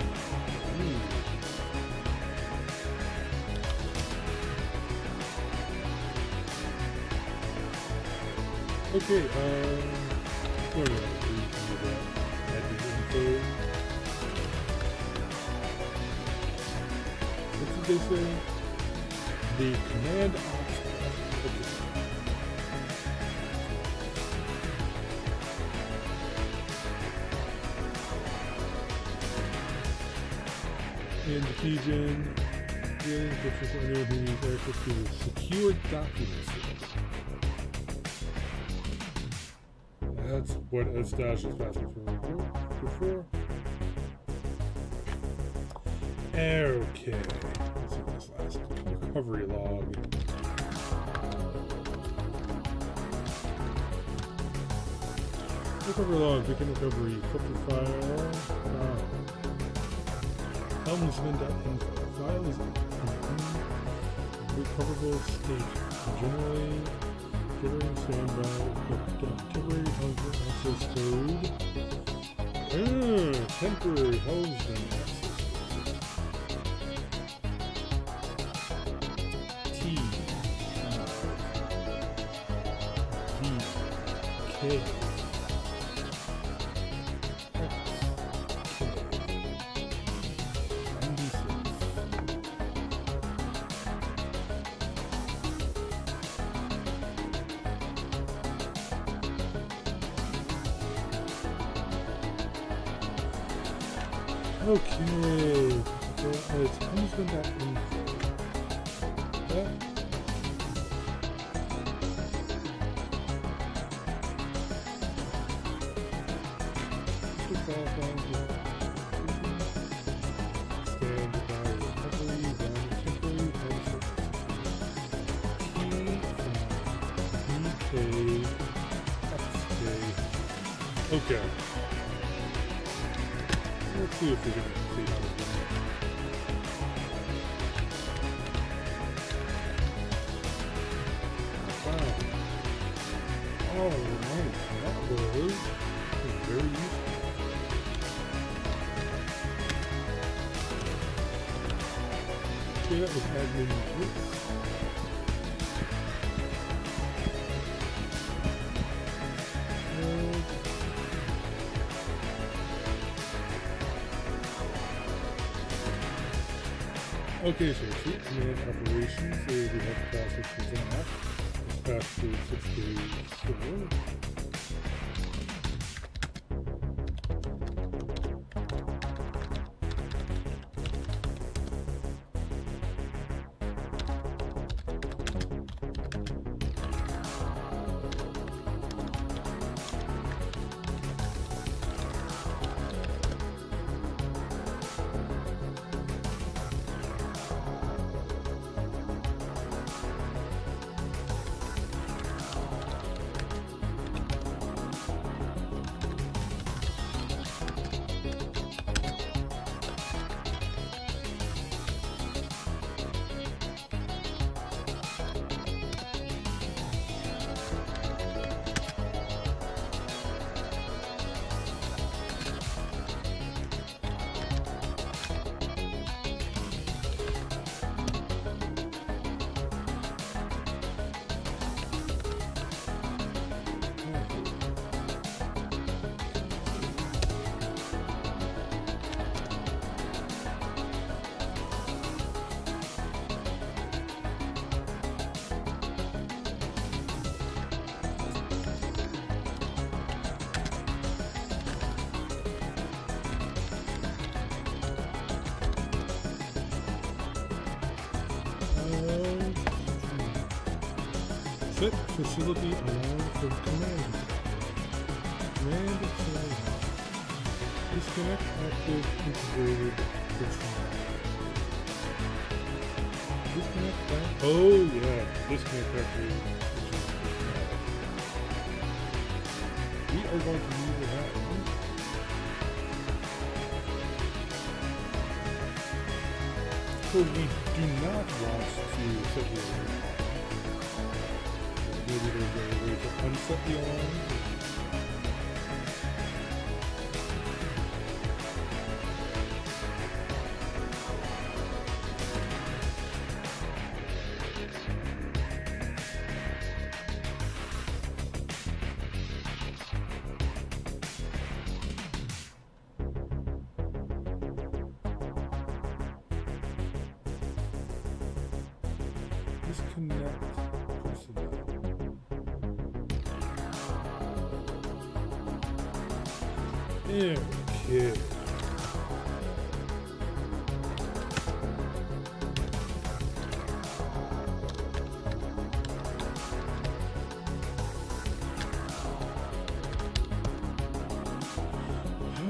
Okay, where do we do that? Add the info. What did they say? The command option. Okay. And the Keygen daily encryption for anyone who needs access to secure documents. That's what Stash is asking for before. Okay. Let's see this last recovery log. Recovery log, begin recovery, crypto file. Helmsman.info. File is in recoverable state. Generally, standby, temporary helmsman access code. Temporary helmsman access code. T. D. K. Okay, so it's helmsman.info. Okay. Let's see if we can see how it's done. Wow. Alright, that was very useful. Okay, that was admin. Okay, so fleet command operations. So we have to pass this to that. Let's pass through 6 days 4. Set facility alarm for command. Command failure. Disconnect active integrated personnel. Disconnect back. Oh yeah, disconnect active personnel. We are going to need that one. So we do not want to set the alarm. Maybe there's a way to unset the alarm. Disconnect personnel. Okay.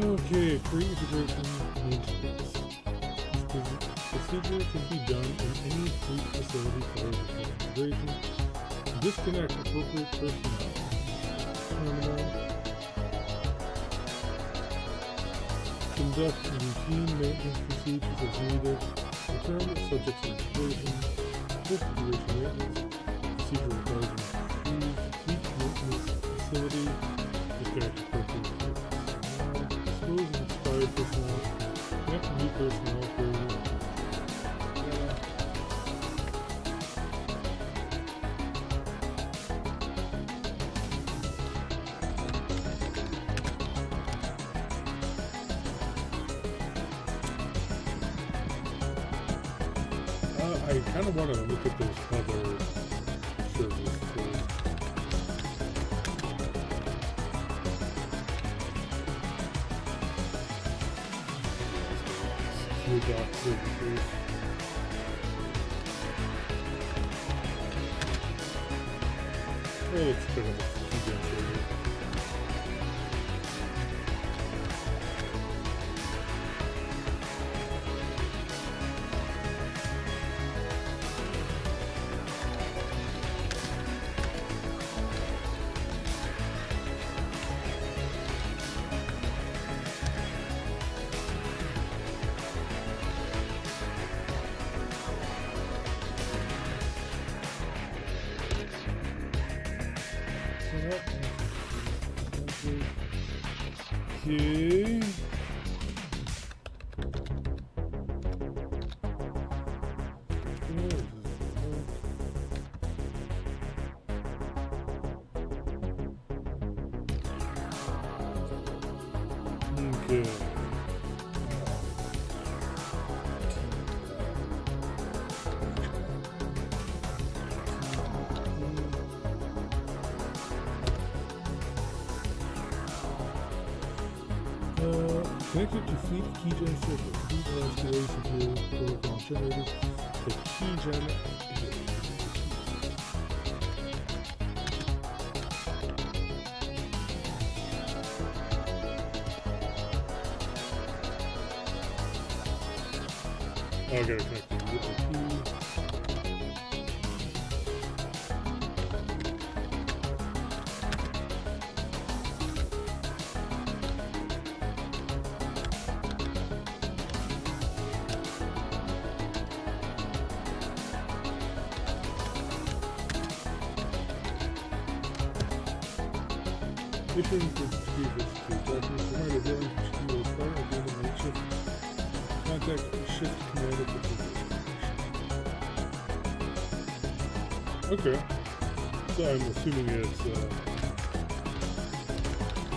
Okay, pre-integration maintenance. Procedure can be done in any fleet facility prior to integration. Disconnect appropriate personnel. Terminal. Conduct routine maintenance procedures as needed. Return subject to integration. Post-integration maintenance. Procedure required to fleet maintenance facility. Disconnect appropriate personnel. Dispose of expired personnel. Connect new personnel for I kind of want to look at those other servers first. Secure dock services. Oh, it's kind of a few server. Okay. Okay. Connected to fleet keygen server. Fleet escalation to protocol generator. The keygen. Oh, I gotta connect to the IP. Mission to secure this to darkness. Remind the villain to secure the fire at the end of the shift. Contact shift commander for the okay. So I'm assuming it's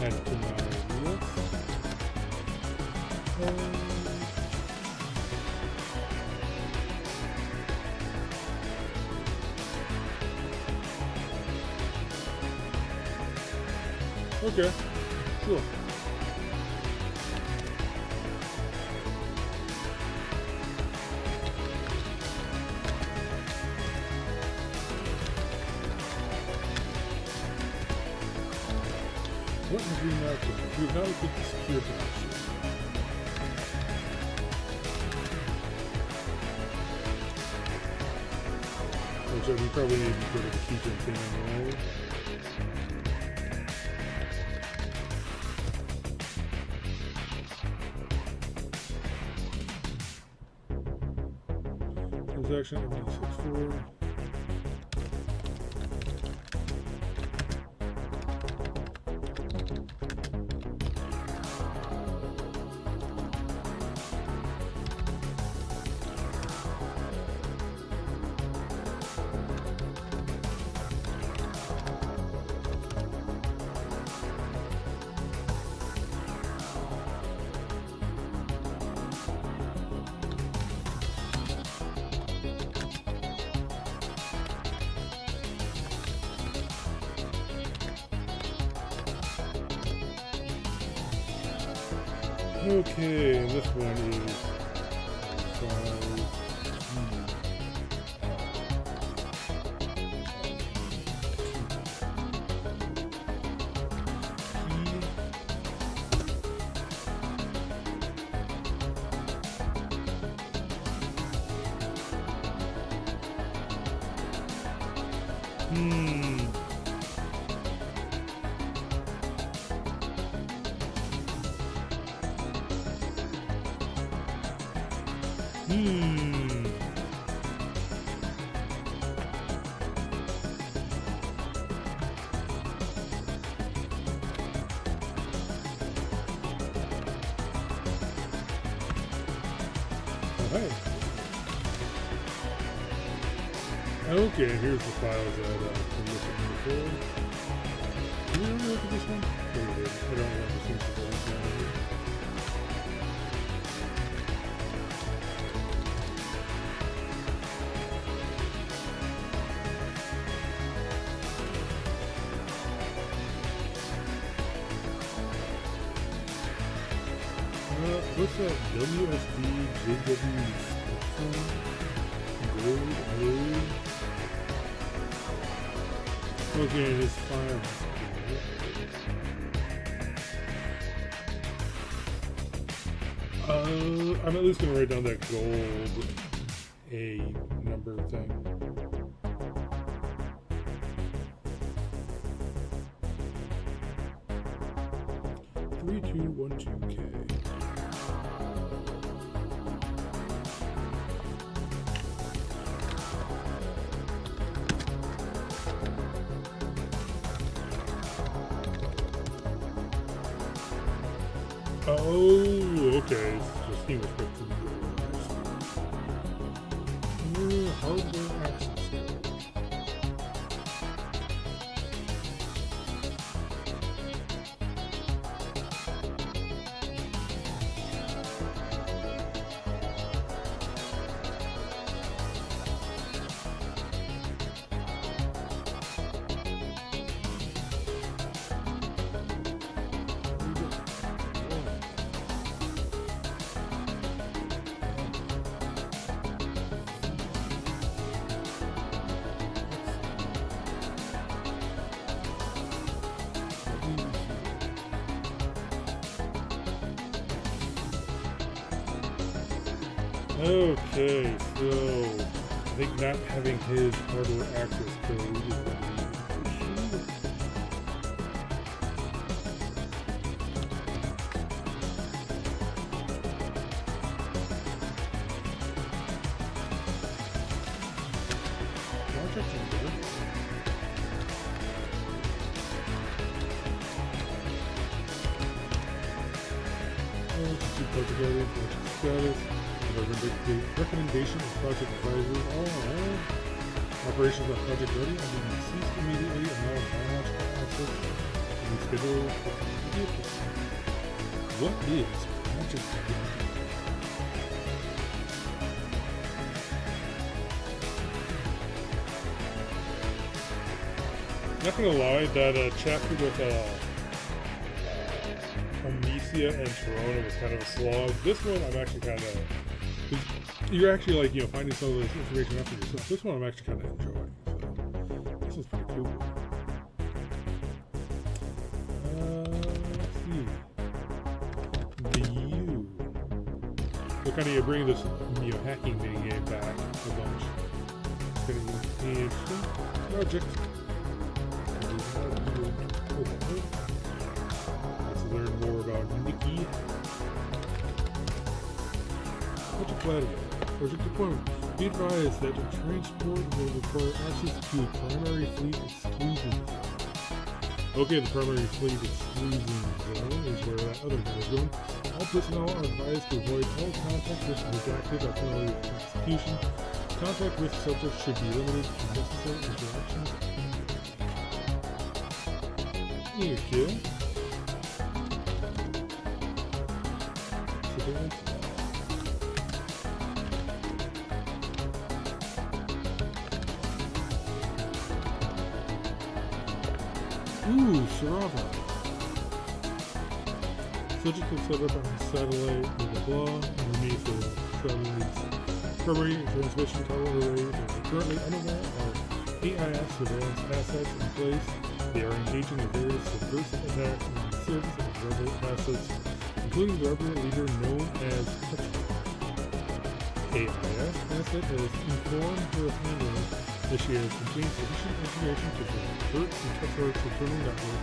added to my list. Okay, sure. What have we not done? We have not looked at the security option. Which we probably need to go to the keygen thing anyway. Transaction 164. Okay, and this one is 5. Alright. Okay, here's the files that I'm looking before. Did we ever look at this one? No, we didn't. I don't remember seeing the last one. What's that? WSD JW Spectrum Gold A. Okay, this file. I'm at least gonna write down that gold A number thing. Three, two, 1, 2K. Oh, okay. It's just English picture. Hardware access. Okay, so I think not having his hardware access code is going to be an issue. Project number. Project area, project status. Recommendation of project advisor. Alright. Operations on project ready. I'm being ceased immediately. And now biological access. And schedule for vehicles. What is project ready? Not gonna lie, that chapter with Amicia and Torona was kind of a slog. This one I'm actually kind of... You're actually like, finding some of this information out for yourself. This one I'm actually kind of enjoying. So, this is pretty cool. Let's see. The U. So kind of bring this, hacking mini game back a bunch. It's going to be an interesting project. Let's learn more about Nikki. Project Gladiator. Project deployment. Be advised that the transport will require access to primary fleet exclusion. Okay, the primary fleet exclusion zone is where that other guy is going. All personnel are advised to avoid all contact with redacted or penalty of execution. Contact with subjects should be limited to necessary interactions. Here, kill. Surveillance. Ooh, Sarava. Subject will set up on a satellite, blah blah blah, underneath the satellite's primary transmission tower arrays are currently unaware of AIS surveillance assets in place. They are engaging in various subversive attacks in the service of rebel assets, including the rebel leader known as Tetra. AIS asset has informed her handler that she has contained sufficient information to convert to Tetrarch's internal network.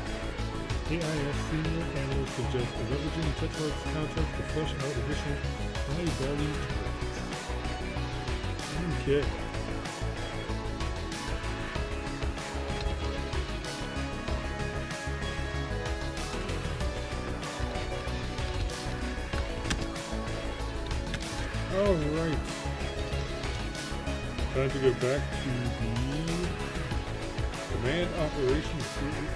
AIS senior analysts suggest leveraging Tetrarch's contract to flesh out additional high-value targets. Okay. Alright. Time to go back to the command operations suite.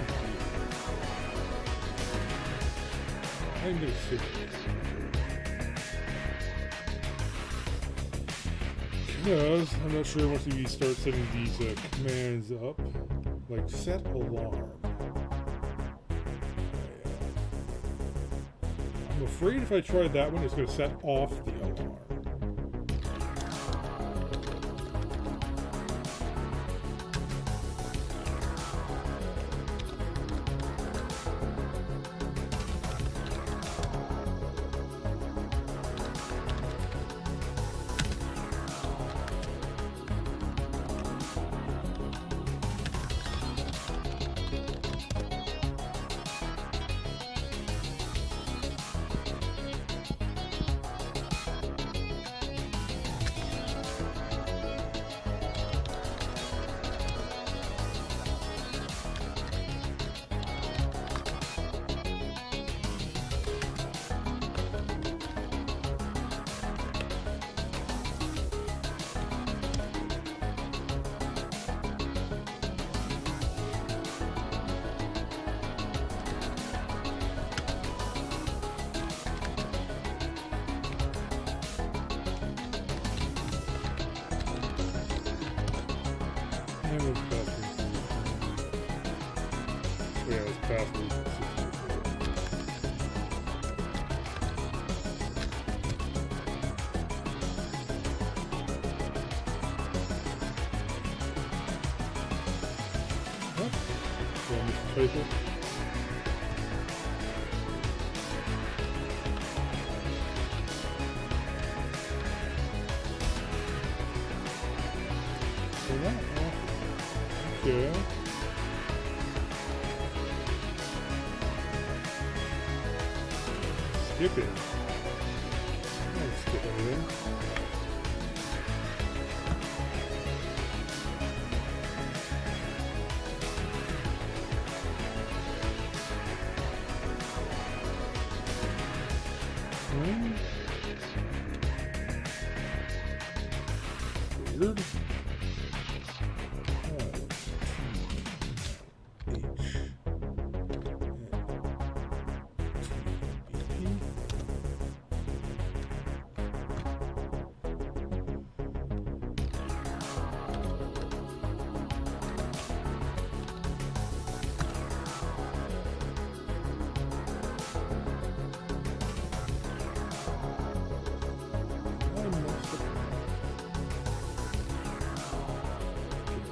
I'm gonna sit because I'm not sure once we start setting these commands up, like set alarm. I'm afraid if I try that one, it's going to set off the alarm. And it's password. Yeah, it's password 64. What? So I missed the typo. Okay. Skip it. I don't skip anything. Weird.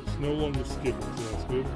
It's no longer skipping, so that's good.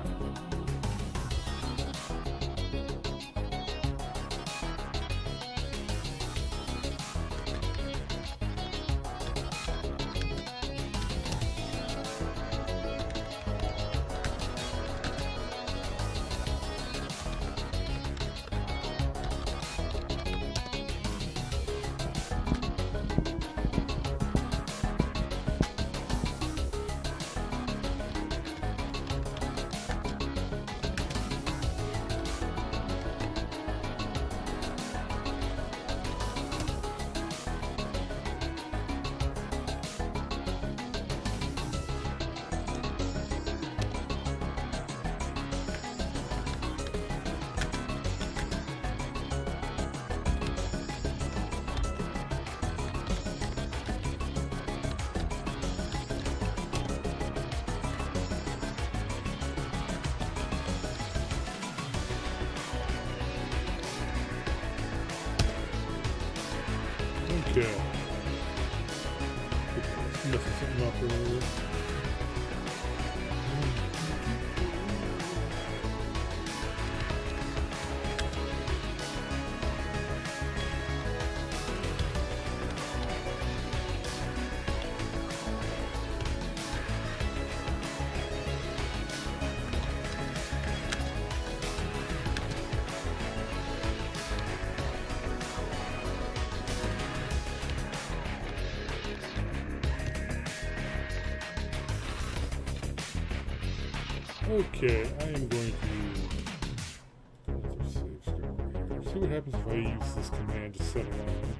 Okay. Messing something up earlier. Okay, I am going to save script right here. See what happens if I use this command to set a line.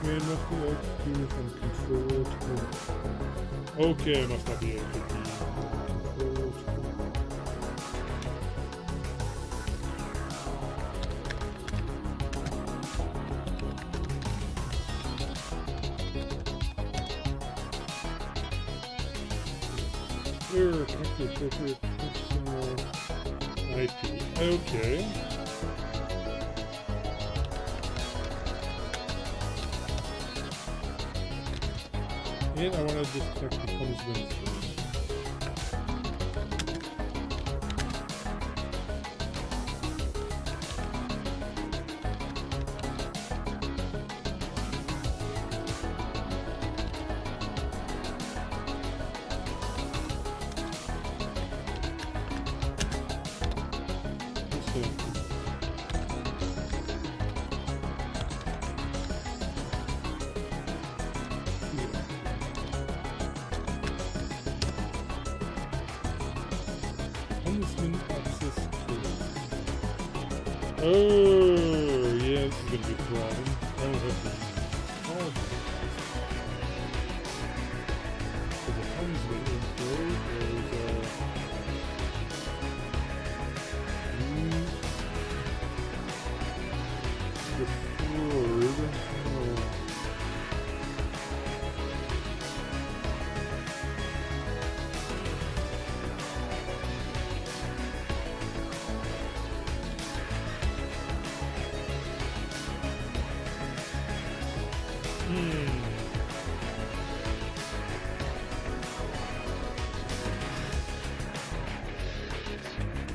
Command must be executed from control to... Okay, I must not be able to be control to... Error, connect to appropriate personal IP. Okay. And I want to disconnect the helmsman first. Oh, yeah, this is going to be a problem. I don't have to call it. So the helmsman info is, deferred.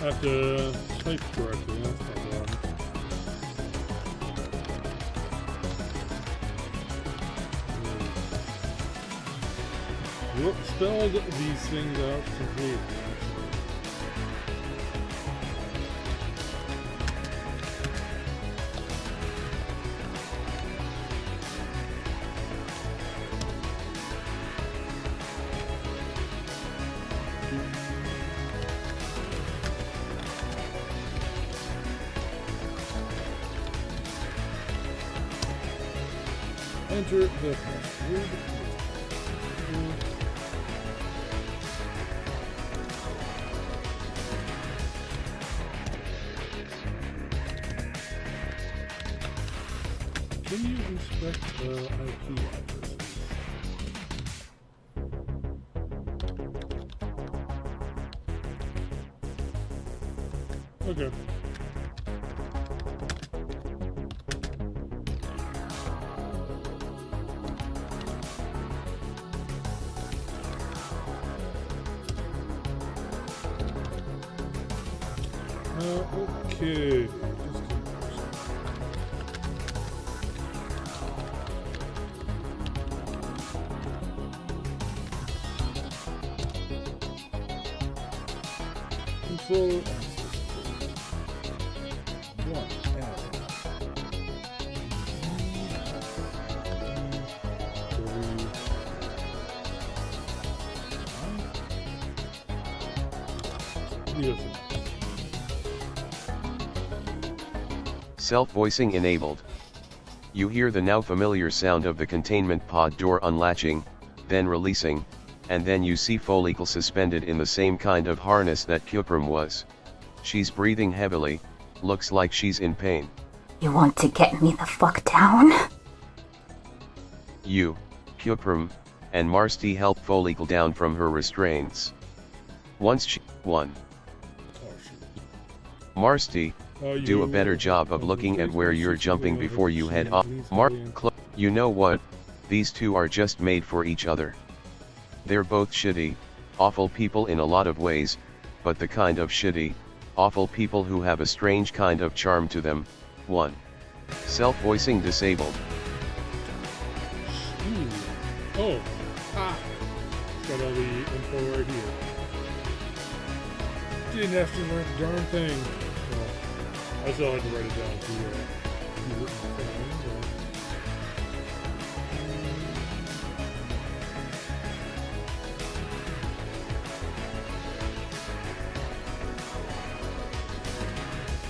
I have to type correctly. That's not wrong. Spelled these things out completely. Enter the password. Can you inspect the IP addresses? Okay. Okay. Just control one. Self-voicing enabled. You hear the now familiar sound of the containment pod door unlatching, then releasing, and then you see Follicle suspended in the same kind of harness that Kyuprum was. She's breathing heavily, looks like she's in pain. You want to get me the fuck down? You, Kyuprum, and Marsti help Follicle down from her restraints. Once she won. Marsti, do a better job of looking at where you're jumping before you head off. You know what? These two are just made for each other. They're both shitty, awful people in a lot of ways, but the kind of shitty, awful people who have a strange kind of charm to them. 1. Self-voicing disabled. Oh, got all the info right here. Didn't have to learn the darn thing. Well, I still had to write it down to be written thing.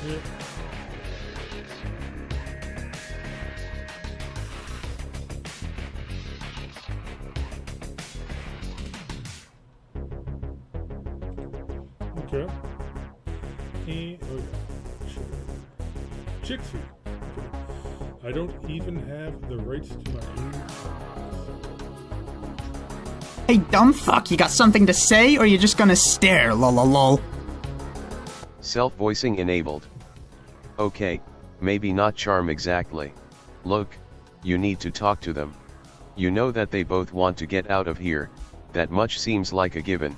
Yep. Okay. And, oh yeah, sure. Chick feed. I don't even have the rights to my own. Hey, dumb fuck, you got something to say, or you just gonna stare, lol? Self-voicing enabled. Okay, maybe not charm exactly. Look, you need to talk to them. You know that they both want to get out of here, that much seems like a given.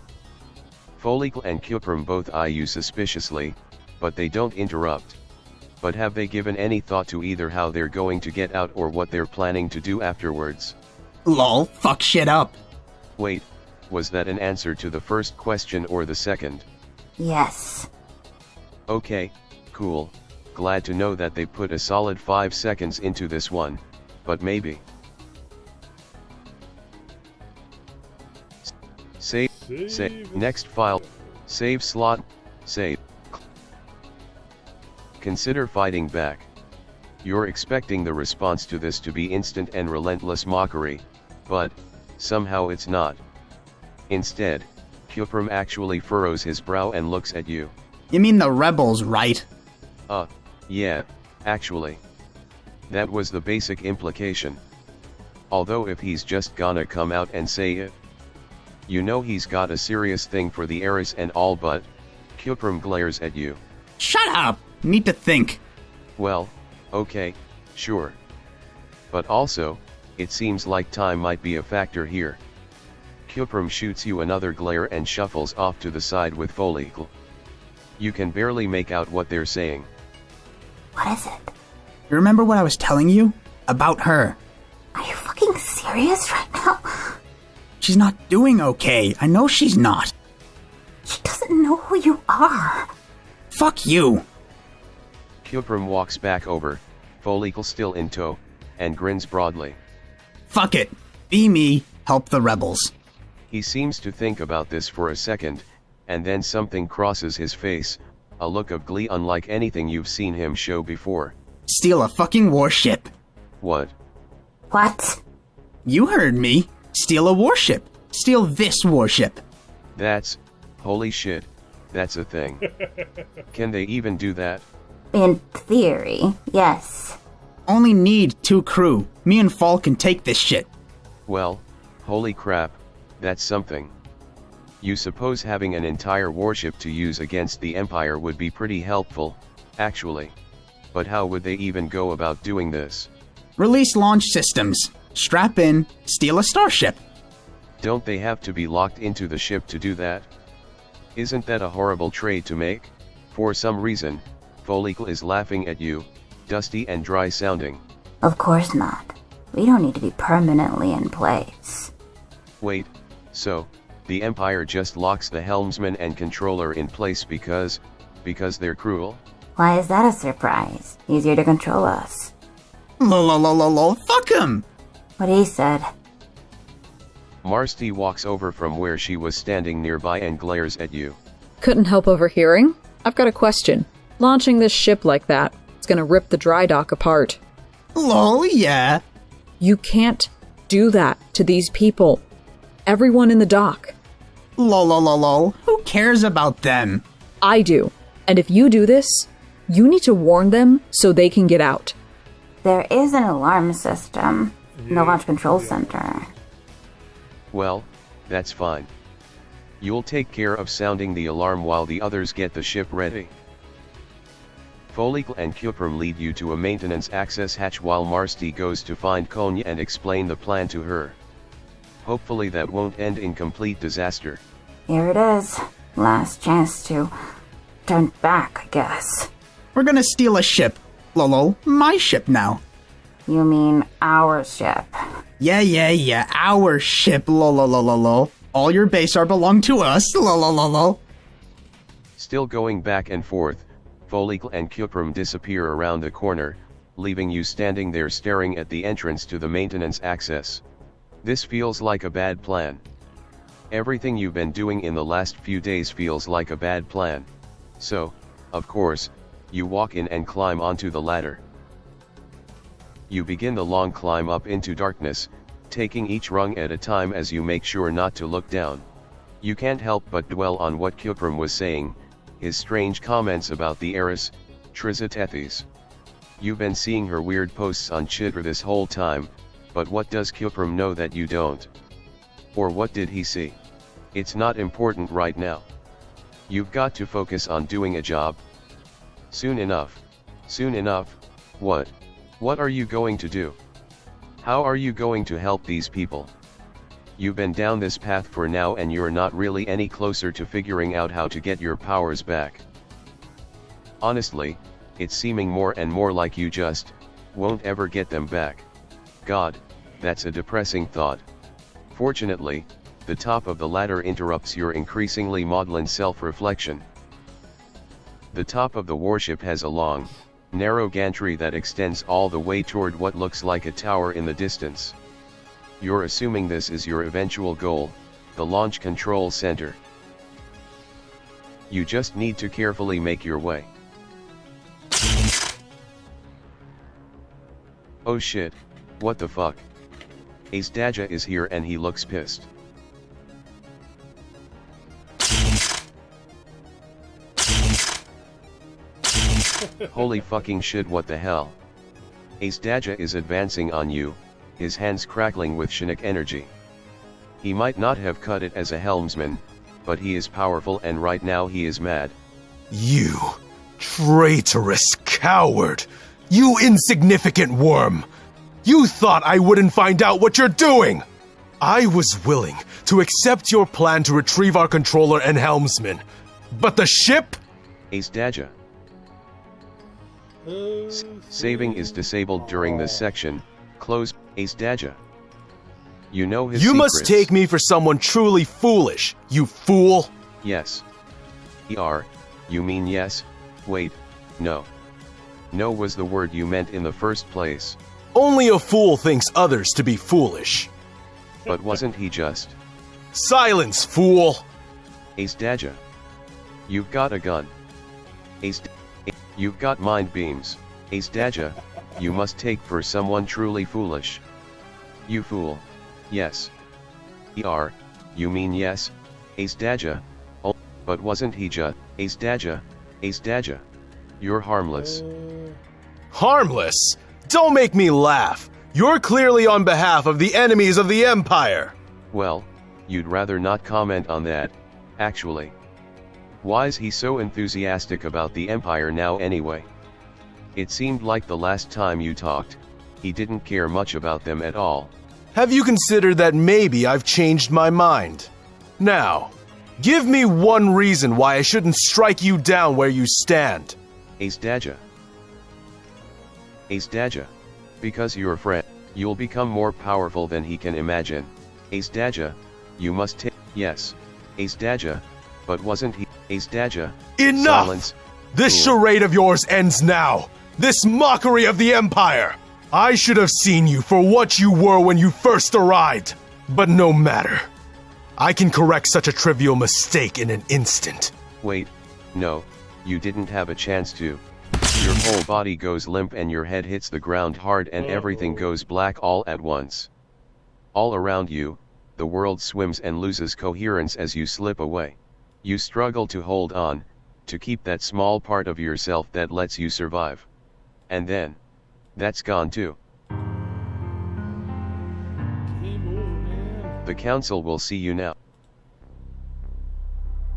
Follicle and Kyuprum both eye you suspiciously, but they don't interrupt. But have they given any thought to either how they're going to get out or what they're planning to do afterwards? Lol, fuck shit up. Wait, was that an answer to the first question or the second? Yes. Okay, cool, glad to know that they put a solid 5 seconds into this one, but maybe. Save, next file, save slot, save. Consider fighting back. You're expecting the response to this to be instant and relentless mockery, but, somehow it's not. Instead, Kyuprum actually furrows his brow and looks at you. You mean the rebels, right? Yeah, actually. That was the basic implication. Although if he's just gonna come out and say it, you know he's got a serious thing for the heiress and all, but Kyuprum glares at you. Shut up! Need to think. Well, okay, sure. But also, it seems like time might be a factor here. Kyuprum shoots you another glare and shuffles off to the side with Follicle. You can barely make out what they're saying. What is it? You remember what I was telling you? About her. Are you fucking serious right now? She's not doing okay. I know she's not. She doesn't know who you are. Fuck you. Kyuprum walks back over, Follicle still in tow, and grins broadly. Fuck it. Be me, help the rebels. He seems to think about this for a second, and then something crosses his face, a look of glee unlike anything you've seen him show before. Steal a fucking warship. What? What? You heard me. Steal a warship. Steal this warship. That's, holy shit, that's a thing. Can they even do that? In theory, yes. Only need 2 crew. Me and Fall can take this shit. Well, holy crap, that's something. You suppose having an entire warship to use against the Empire would be pretty helpful, actually. But how would they even go about doing this? Release launch systems. Strap in, steal a starship. Don't they have to be locked into the ship to do that? Isn't that a horrible trade to make? For some reason, Folicle is laughing at you, dusty and dry sounding. Of course not. We don't need to be permanently in place. Wait, so, the Empire just locks the helmsman and controller in place because they're cruel? Why is that a surprise? Easier to control us. Lol, fuck him! What he said. Marsti walks over from where she was standing nearby and glares at you. Couldn't help overhearing. I've got a question. Launching this ship like that, it's gonna rip the dry dock apart. Lol, yeah. You can't do that to these people. Everyone in the dock. Lol. Who cares about them? I do. And if you do this, you need to warn them so they can get out. There is an alarm system in the launch control center. Well, that's fine. You'll take care of sounding the alarm while the others get the ship ready. Folicle and Cuprum lead you to a maintenance access hatch while Marsti goes to find Konya and explain the plan to her. Hopefully that won't end in complete disaster. Here it is. Last chance to turn back, I guess. We're gonna steal a ship. Lol, my ship now. You mean our ship? Yeah, our ship. Lol. All your base are belong to us. Lol. Still going back and forth, Folicle and Cuprum disappear around the corner, leaving you standing there staring at the entrance to the maintenance access. This feels like a bad plan. Everything you've been doing in the last few days feels like a bad plan. So, of course, you walk in and climb onto the ladder. You begin the long climb up into darkness, taking each rung at a time as you make sure not to look down. You can't help but dwell on what Cuprum was saying, his strange comments about the heiress, Trizatethys. You've been seeing her weird posts on Chitra this whole time, but what does Cuprum know that you don't? Or what did he see? It's not important right now. You've got to focus on doing a job. Soon enough, what? What are you going to do? How are you going to help these people? You've been down this path for now and you're not really any closer to figuring out how to get your powers back. Honestly, it's seeming more and more like you just won't ever get them back. God, that's a depressing thought. Fortunately, the top of the ladder interrupts your increasingly maudlin self-reflection. The top of the warship has a long, narrow gantry that extends all the way toward what looks like a tower in the distance. You're assuming this is your eventual goal, the launch control center. You just need to carefully make your way. Oh shit, what the fuck? Ace Daja is here and he looks pissed. Holy fucking shit, what the hell? Ace Daja is advancing on you, his hands crackling with Chinook energy. He might not have cut it as a helmsman, but he is powerful and right now he is mad. You traitorous coward! You insignificant worm! You thought I wouldn't find out what you're doing! I was willing to accept your plan to retrieve our controller and helmsman, but the ship? Ace Daja. Saving is disabled during this section. Close. Ace Daja. You know his You secrets. must take me for someone truly foolish, you fool! Yes. You mean yes? Wait, no. No was the word you meant in the first place. Only a fool thinks others to be foolish. But wasn't he just? Silence, fool! Ace Daja. You've got a gun. You've got mind beams. Ace Daja, you must take for someone truly foolish. You fool. Yes. You mean yes? Ace Daja. Oh, but wasn't he just? Ace Daja. Ace Daja. You're harmless. Harmless? Don't make me laugh! You're clearly on behalf of the enemies of the Empire! Well, you'd rather not comment on that, actually. Why's he so enthusiastic about the Empire now anyway? It seemed like the last time you talked, he didn't care much about them at all. Have you considered that maybe I've changed my mind? Now, give me one reason why I shouldn't strike you down where you stand. Ace Daja. Ace Daja. Because you're a friend, you'll become more powerful than he can imagine. Ace Daja, you must take. Yes. Ace Daja, but wasn't he? Ace Daja. Enough! Silence. This Cool. charade of yours ends now. This mockery of the Empire. I should have seen you for what you were when you first arrived. But no matter. I can correct such a trivial mistake in an instant. Wait, no, you didn't have a chance to. Your whole body goes limp and your head hits the ground hard and everything goes black all at once. All around you, the world swims and loses coherence as you slip away. You struggle to hold on, to keep that small part of yourself that lets you survive. And then, that's gone too. Game over, man. The council will see you now.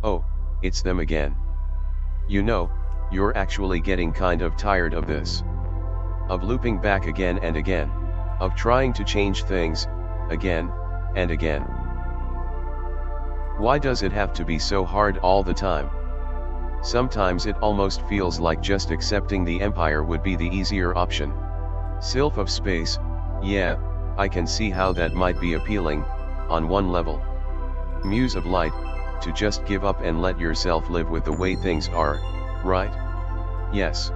Oh, it's them again. You know, you're actually getting kind of tired of this. Of looping back again and again. Of trying to change things, again, and again. Why does it have to be so hard all the time? Sometimes it almost feels like just accepting the Empire would be the easier option. Sylph of Space, yeah, I can see how that might be appealing, on one level. Muse of Light, to just give up and let yourself live with the way things are, right? Yes.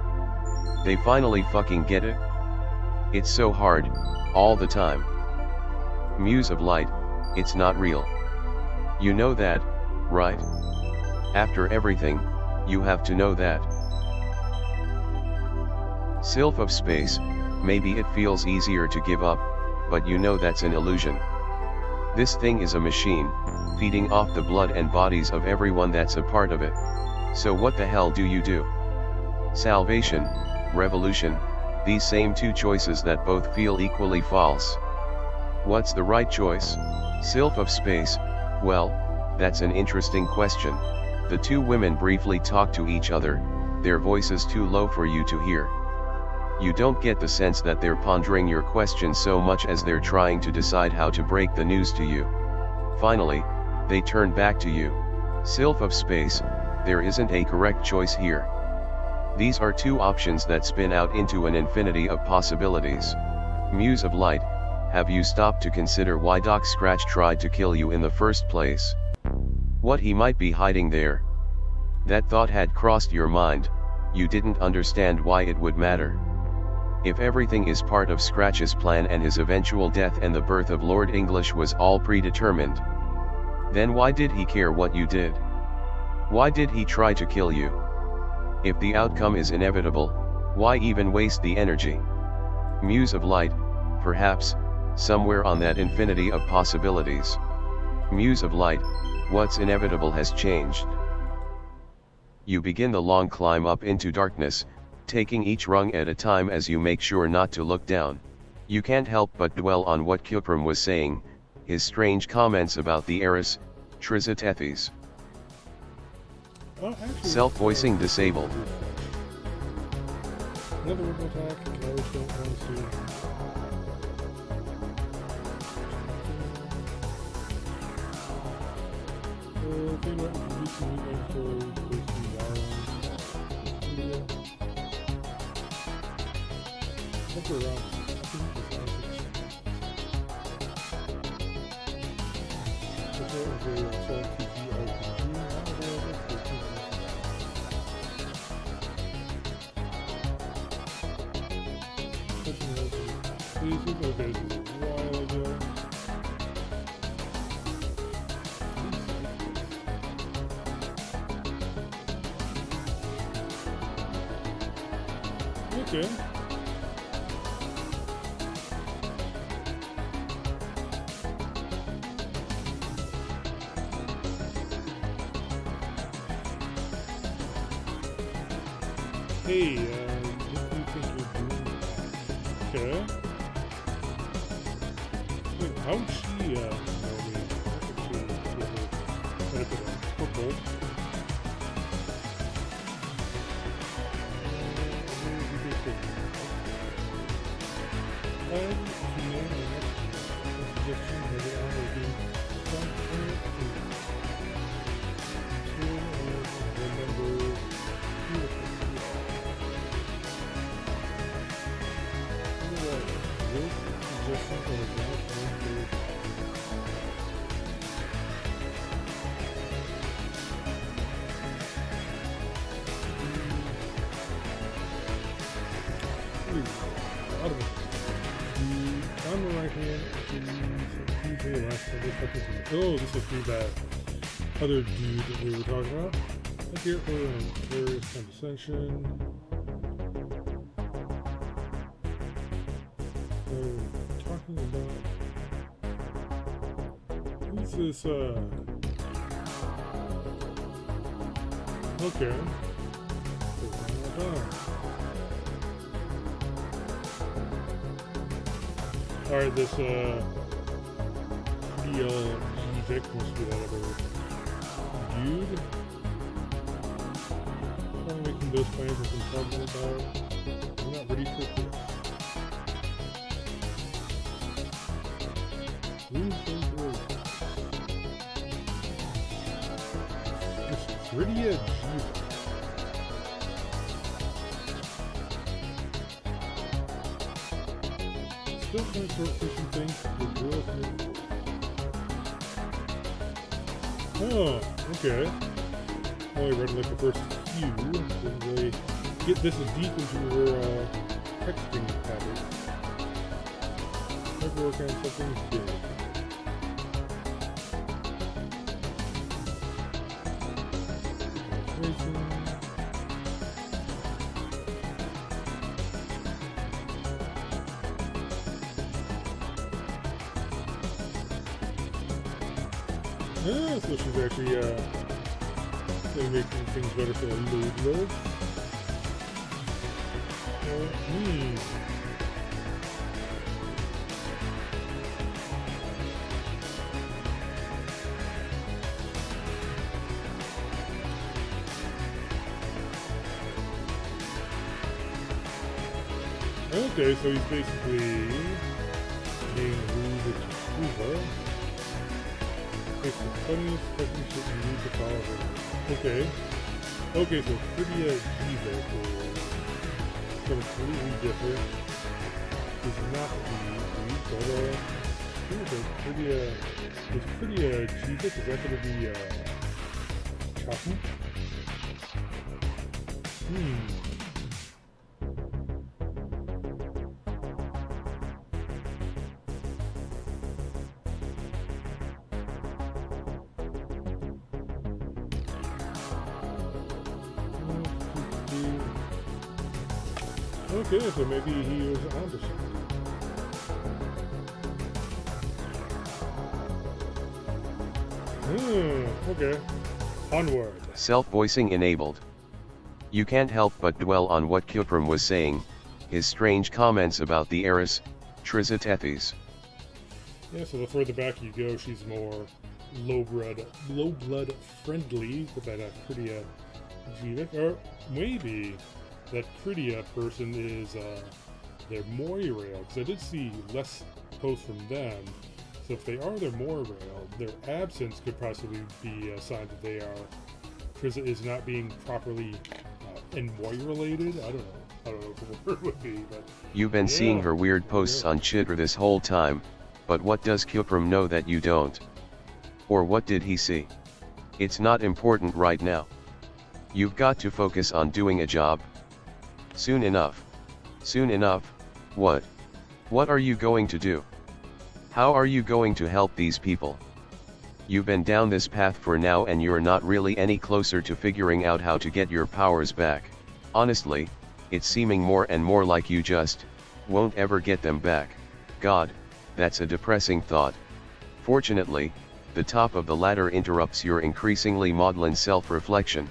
They finally fucking get it? It's so hard, all the time. Muse of Light, it's not real. You know that, right? After everything, you have to know that. Sylph of Space, maybe it feels easier to give up, but you know that's an illusion. This thing is a machine, feeding off the blood and bodies of everyone that's a part of it. So what the hell do you do? Salvation, revolution, these same two choices that both feel equally false. What's the right choice? Sylph of Space, well, that's an interesting question. The two women briefly talk to each other, their voices too low for you to hear. You don't get the sense that they're pondering your question so much as they're trying to decide how to break the news to you. Finally, they turn back to you. Sylph of Space, there isn't a correct choice here. These are two options that spin out into an infinity of possibilities. Muse of Light, have you stopped to consider why Doc Scratch tried to kill you in the first place? What he might be hiding there? That thought had crossed your mind, you didn't understand why it would matter. If everything is part of Scratch's plan and his eventual death and the birth of Lord English was all predetermined, then why did he care what you did? Why did he try to kill you? If the outcome is inevitable, why even waste the energy? Muse of Light, perhaps, somewhere on that infinity of possibilities. Muse of Light, what's inevitable has changed. You begin the long climb up into darkness, taking each rung at a time as you make sure not to look down. You can't help but dwell on what Kyupram was saying, his strange comments about the heiress, Trizatethys. Oh, actually, Self-voicing disabled. Another one attack, I always don't want to see. Thing about introducing info, posting dialogue. Somewhere around, I think it's around 6. This is a TTRPG. Okay, this is a while ago. Okay. Hey, what do you think you're doing? Okay. Wait, how would she, purple. On the right hand, oh, this must be that other dude that we were talking about. Look here for various condescension. Talking about who's this? Okay. Alright, this Vic must be that other dude. I'm making those plans I've been talking about. I'm not ready for this. Who's so great? This pretty Jiva. Still some short fishing things. Oh, okay. Only read like the first few. Didn't really get this deep into her texting habits. Never work on something big. So she's actually going to make things better for load load. Okay, so he's basically being rude to Cuba. It's the funniest fucking shit you need to follow her. Okay. Okay, so pretty Jiva is completely different. It's not the but it's pretty Jiva, is that gonna be choppy? Okay, so maybe he was onto something. Okay. Onward. Self-voicing enabled. You can't help but dwell on what Kyprim was saying, his strange comments about the heiress, Trizatethis. Yeah, so the further back you go, she's more low-blood friendly with that pretty Jiva. Or maybe that Pridia person is their Moirail, because I did see less posts from them. So if they are their Moirail, their absence could possibly be a sign that they are Triza is not being properly Moirail-related. I don't know what the word would be, but you've been seeing her weird posts on Chitra this whole time, but what does Kyprim know that you don't? Or what did he see? It's not important right now. You've got to focus on doing a job. Soon enough. Soon enough, what? What are you going to do? How are you going to help these people? You've been down this path for now and you're not really any closer to figuring out how to get your powers back. Honestly, it's seeming more and more like you just won't ever get them back. God, that's a depressing thought. Fortunately, the top of the ladder interrupts your increasingly maudlin self-reflection.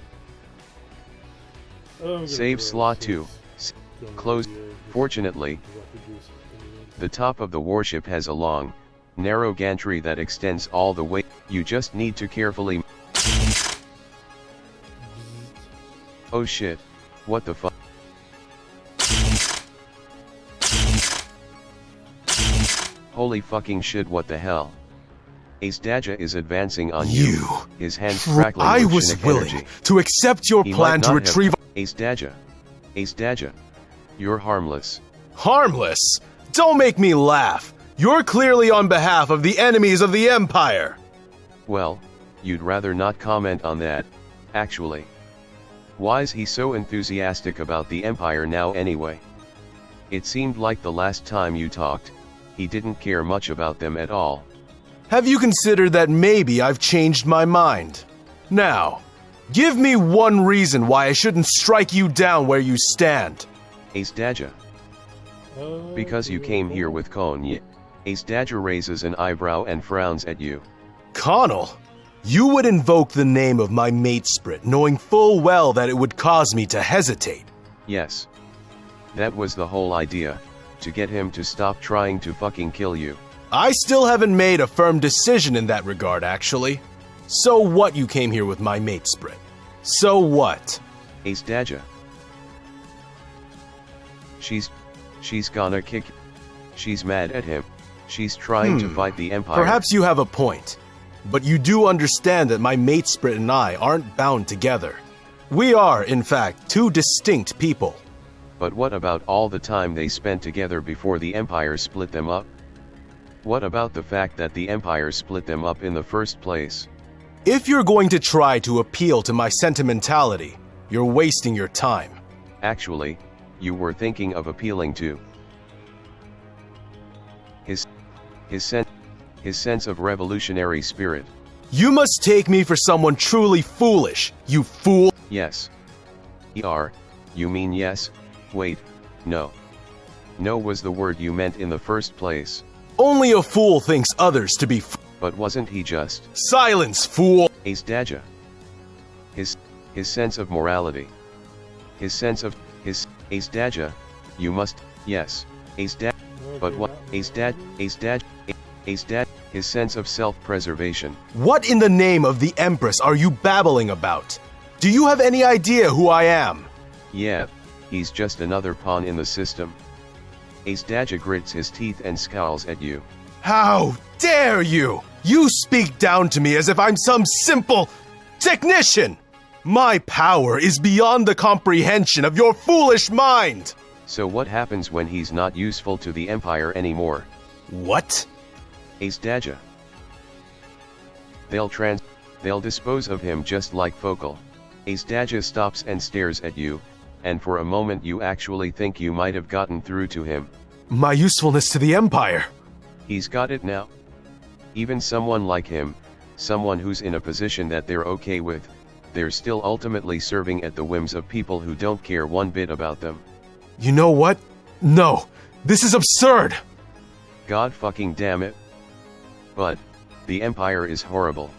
Save slot 2. Close. Fortunately, the top of the warship has a long, narrow gantry that extends all the way. You just need to carefully. Oh shit, what the fuck? Holy fucking shit, what the hell? Ace Daja is advancing on you. His hands crackling I with was Chinook willing energy. to accept your He plan might to not have- retrieve. Ace Daja. Ace Daja. You're harmless. Harmless? Don't make me laugh. You're clearly on behalf of the enemies of the Empire. Well, you'd rather not comment on that, actually. Why's he so enthusiastic about the Empire now anyway? It seemed like the last time you talked, he didn't care much about them at all. Have you considered that maybe I've changed my mind? Now, give me one reason why I shouldn't strike you down where you stand. Ace Daja. Because you came here with Konye. Ace Daja raises an eyebrow and frowns at you. Connell, you would invoke the name of my mate Sprit, knowing full well that it would cause me to hesitate. Yes. That was the whole idea, to get him to stop trying to fucking kill you. I still haven't made a firm decision in that regard, actually. So what you came here with my mate Sprit? So what? Ace Daja. She's gonna kick. She's mad at him. She's trying to fight the Empire. Perhaps you have a point. But you do understand that my mate Sprit and I aren't bound together. We are, in fact, two distinct people. But what about all the time they spent together before the Empire split them up? What about the fact that the Empire split them up in the first place? If you're going to try to appeal to my sentimentality, you're wasting your time. Actually, you were thinking of appealing to his sense of revolutionary spirit. You must take me for someone truly foolish, you fool. Yes. You mean yes? Wait, no. No was the word you meant in the first place. Only a fool thinks others to be But wasn't he just Silence, fool! Ace Daja? His sense of morality. His Ace Daja, you must, yes, Ace Daja, but what, Ace Daja, his sense of self-preservation. What in the name of the Empress are you babbling about? Do you have any idea who I am? Yeah, he's just another pawn in the system. Ace Daja grits his teeth and scowls at you. How dare you! You speak down to me as if I'm some simple technician! My power is beyond the comprehension of your foolish mind! So what happens when he's not useful to the Empire anymore? What? Ace Daja. They'll dispose of him just like Focal. Ace Daja stops and stares at you, and for a moment you actually think you might have gotten through to him. My usefulness to the Empire. He's got it now. Even someone like him, someone who's in a position that they're okay with, they're still ultimately serving at the whims of people who don't care one bit about them. You know what? No, this is absurd! God fucking damn it. But, the Empire is horrible.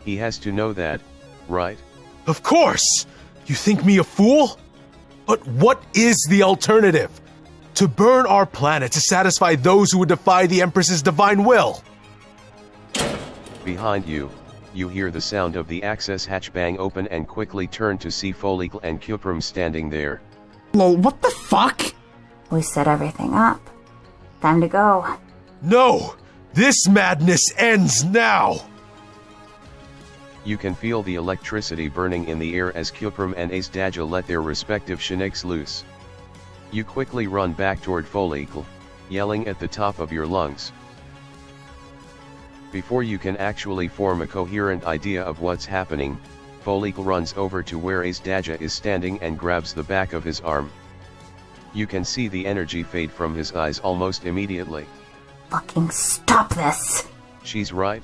He has to know that, right? Of course! You think me a fool? But what is the alternative? To burn our planet to satisfy those who would defy the Empress's divine will. Behind you, you hear the sound of the access hatch bang open and quickly turn to see Folikl and Cuprum standing there. Lol, what the fuck? We set everything up. Time to go. No! This madness ends now! You can feel the electricity burning in the air as Cuprum and Ace Daja let their respective shinniks loose. You quickly run back toward Folikl, yelling at the top of your lungs. Before you can actually form a coherent idea of what's happening, Folikl runs over to where Ace Daja is standing and grabs the back of his arm. You can see the energy fade from his eyes almost immediately. Fucking stop this! She's right.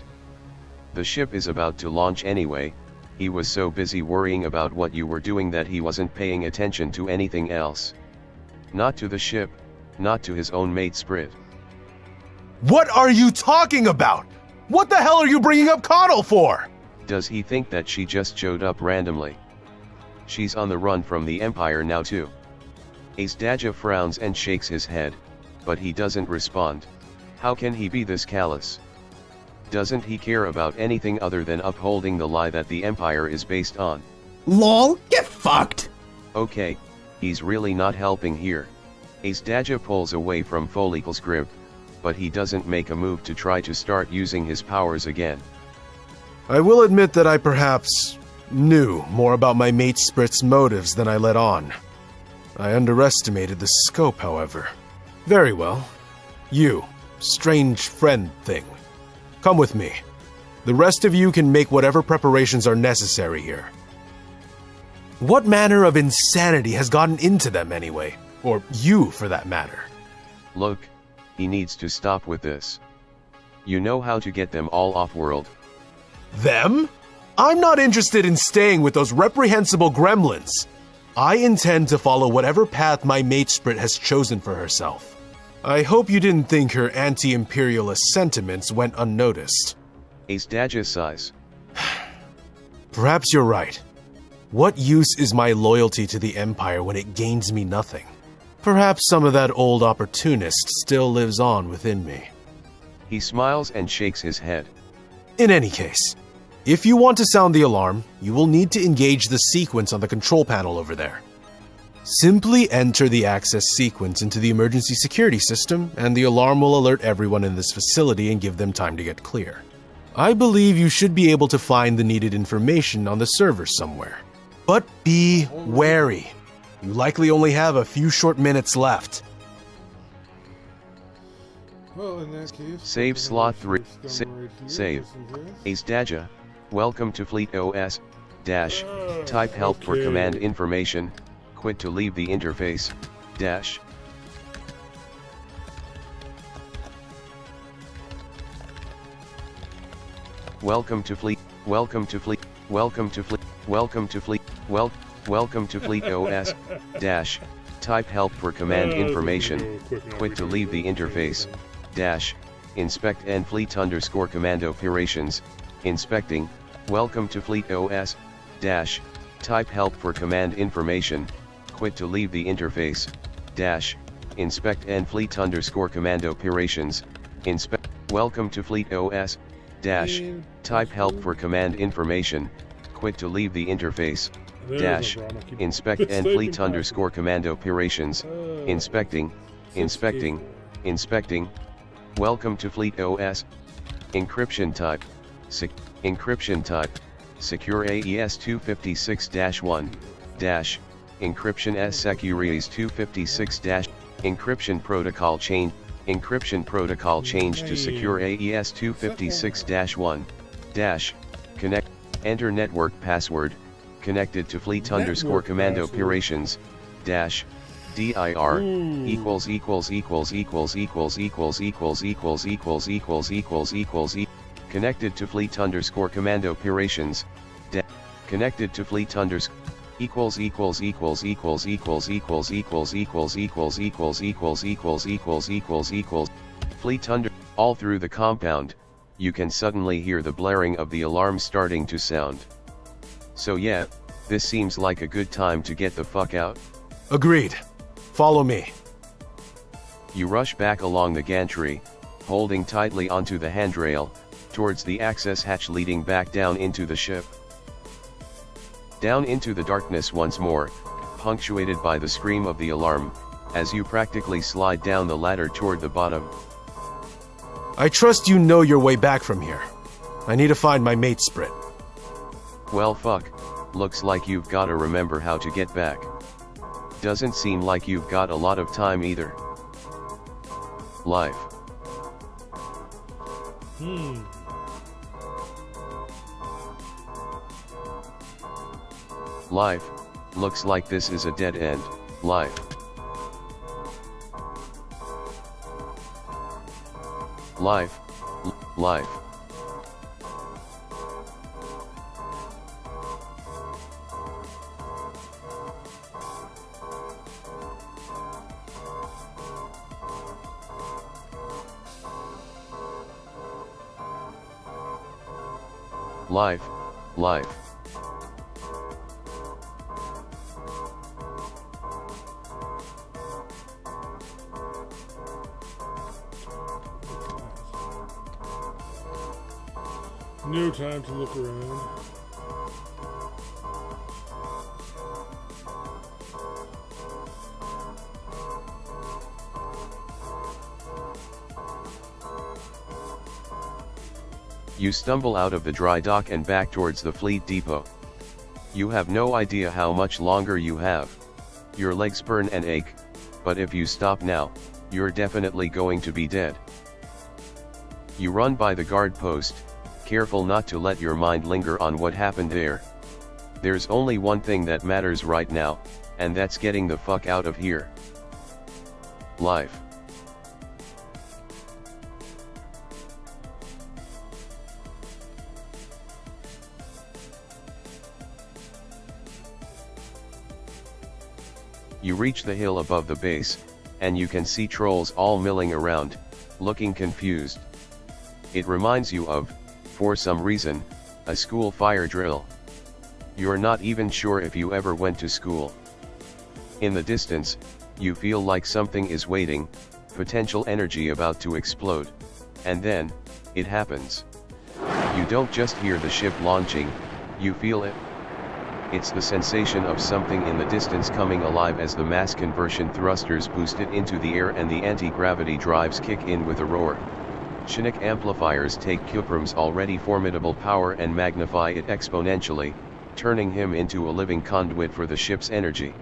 The ship is about to launch anyway. He was so busy worrying about what you were doing that he wasn't paying attention to anything else. Not to the ship, not to his own mate Sprit. What are you talking about? What the hell are you bringing up Connell for? Does he think that she just showed up randomly? She's on the run from the Empire now too. Ace Daja frowns and shakes his head, but he doesn't respond. How can he be this callous? Doesn't he care about anything other than upholding the lie that the Empire is based on? Lol, get fucked! Okay, he's really not helping here. Ace Daja pulls away from Folikl's grip, but he doesn't make a move to try to start using his powers again. I will admit that I perhaps knew more about my mate Sprit's motives than I let on. I underestimated the scope, however. Very well. You, strange friend thing. Come with me. The rest of you can make whatever preparations are necessary here. What manner of insanity has gotten into them anyway? Or you, for that matter? Look, he needs to stop with this. You know how to get them all off-world. Them? I'm not interested in staying with those reprehensible gremlins. I intend to follow whatever path my mate Sprit has chosen for herself. I hope you didn't think her anti-imperialist sentiments went unnoticed. Ace Daja sighs. Perhaps you're right. What use is my loyalty to the Empire when it gains me nothing? Perhaps some of that old opportunist still lives on within me. He smiles and shakes his head. In any case, if you want to sound the alarm, you will need to engage the sequence on the control panel over there. Simply enter the access sequence into the emergency security system, and the alarm will alert everyone in this facility and give them time to get clear. I believe you should be able to find the needed information on the server somewhere. But be wary. You likely only have a few short minutes left. Well, in that case, Save slot 3. Save. Ace Daja, welcome to Fleet OS. Dash. Type help for Okay. command information. Quit to leave the interface. Dash. Welcome to Fleet. Welcome to Fleet. Welcome to Fleet. Welcome to Fleet. Welcome to Fleet OS. Dash. Type help for command information. Quit to leave the interface. Dash. Inspect and Fleet _ command operations. Inspecting. Welcome to Fleet OS. Dash. Type help for command information. Quit to leave the interface. Dash. Inspect and Fleet _ command operations. Inspect. Welcome to Fleet OS. Dash. Type help for command information. Quit to leave the interface. Dash. Inspect and Fleet _ command operations. Inspecting. Inspecting. Inspecting. Welcome to Fleet OS. Encryption type. Encryption type. Secure AES 256-1. Dash. Encryption S Secures 256- Encryption protocol change. Encryption protocol change to secure AES 256-1. Dash. Connect. Enter network password. Connected to Fleet _ command operations. Dash. dir equals connected to Fleet _ command operations. Connected to Fleet _ Fleet under. All through the compound, you can suddenly hear the blaring of the alarm starting to sound. So yeah, this seems like a good time to get the fuck out. Agreed. Follow me. You rush back along the gantry, holding tightly onto the handrail, towards the access hatch leading back down into the ship. Down into the darkness once more, punctuated by the scream of the alarm, as you practically slide down the ladder toward the bottom. I trust you know your way back from here. I need to find my mate Sprit. Well fuck, looks like you've gotta remember how to get back. Doesn't seem like you've got a lot of time either. Life. Life, looks like this is a dead end. Life. Life. Life. Life. Life. No time to look around. You stumble out of the dry dock and back towards the fleet depot. You have no idea how much longer you have. Your legs burn and ache, but if you stop now, you're definitely going to be dead. You run by the guard post, careful not to let your mind linger on what happened there. There's only one thing that matters right now, and that's getting the fuck out of here. Life. You reach the hill above the base, and you can see trolls all milling around, looking confused. It reminds you of, for some reason, a school fire drill. You're not even sure if you ever went to school. In the distance, you feel like something is waiting, potential energy about to explode. And then, it happens. You don't just hear the ship launching, you feel it. It's the sensation of something in the distance coming alive as the mass conversion thrusters boost it into the air and the anti-gravity drives kick in with a roar. Chinook amplifiers take Kupram's already formidable power and magnify it exponentially, turning him into a living conduit for the ship's energy.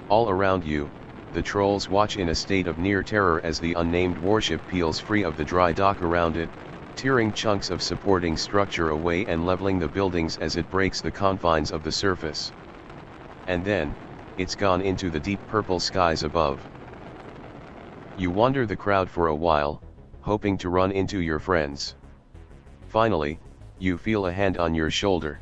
All around you, the trolls watch in a state of near terror as the unnamed warship peels free of the dry dock around it, tearing chunks of supporting structure away and leveling the buildings as it breaks the confines of the surface. And then, it's gone into the deep purple skies above. You wander the crowd for a while, hoping to run into your friends. Finally, you feel a hand on your shoulder.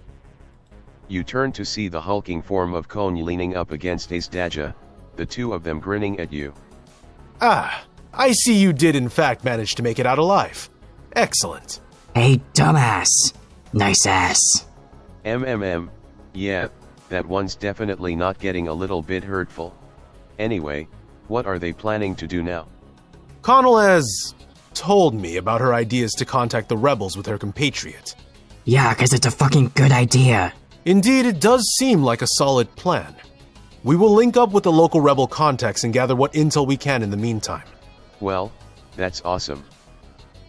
You turn to see the hulking form of Konj leaning up against Astaja, the two of them grinning at you. Ah, I see you did in fact manage to make it out alive. Excellent. Hey, dumbass. Nice ass. Yeah, that one's definitely not getting a little bit hurtful. Anyway, what are they planning to do now? Connell has told me about her ideas to contact the rebels with her compatriot. Yeah, 'cause it's a fucking good idea. Indeed, it does seem like a solid plan. We will link up with the local rebel contacts and gather what intel we can in the meantime. Well, that's awesome.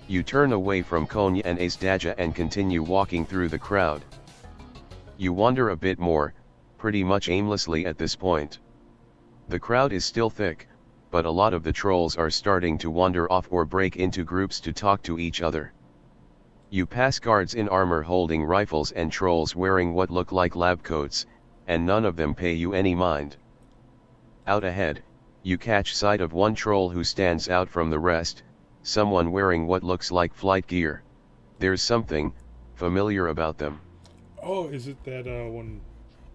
You turn away from Konj and Astaja and continue walking through the crowd. You wander a bit more, pretty much aimlessly at this point. The crowd is still thick, but a lot of the trolls are starting to wander off or break into groups to talk to each other. You pass guards in armor holding rifles and trolls wearing what look like lab coats, and none of them pay you any mind. Out ahead, you catch sight of one troll who stands out from the rest, someone wearing what looks like flight gear. There's something familiar about them. Oh, is it that one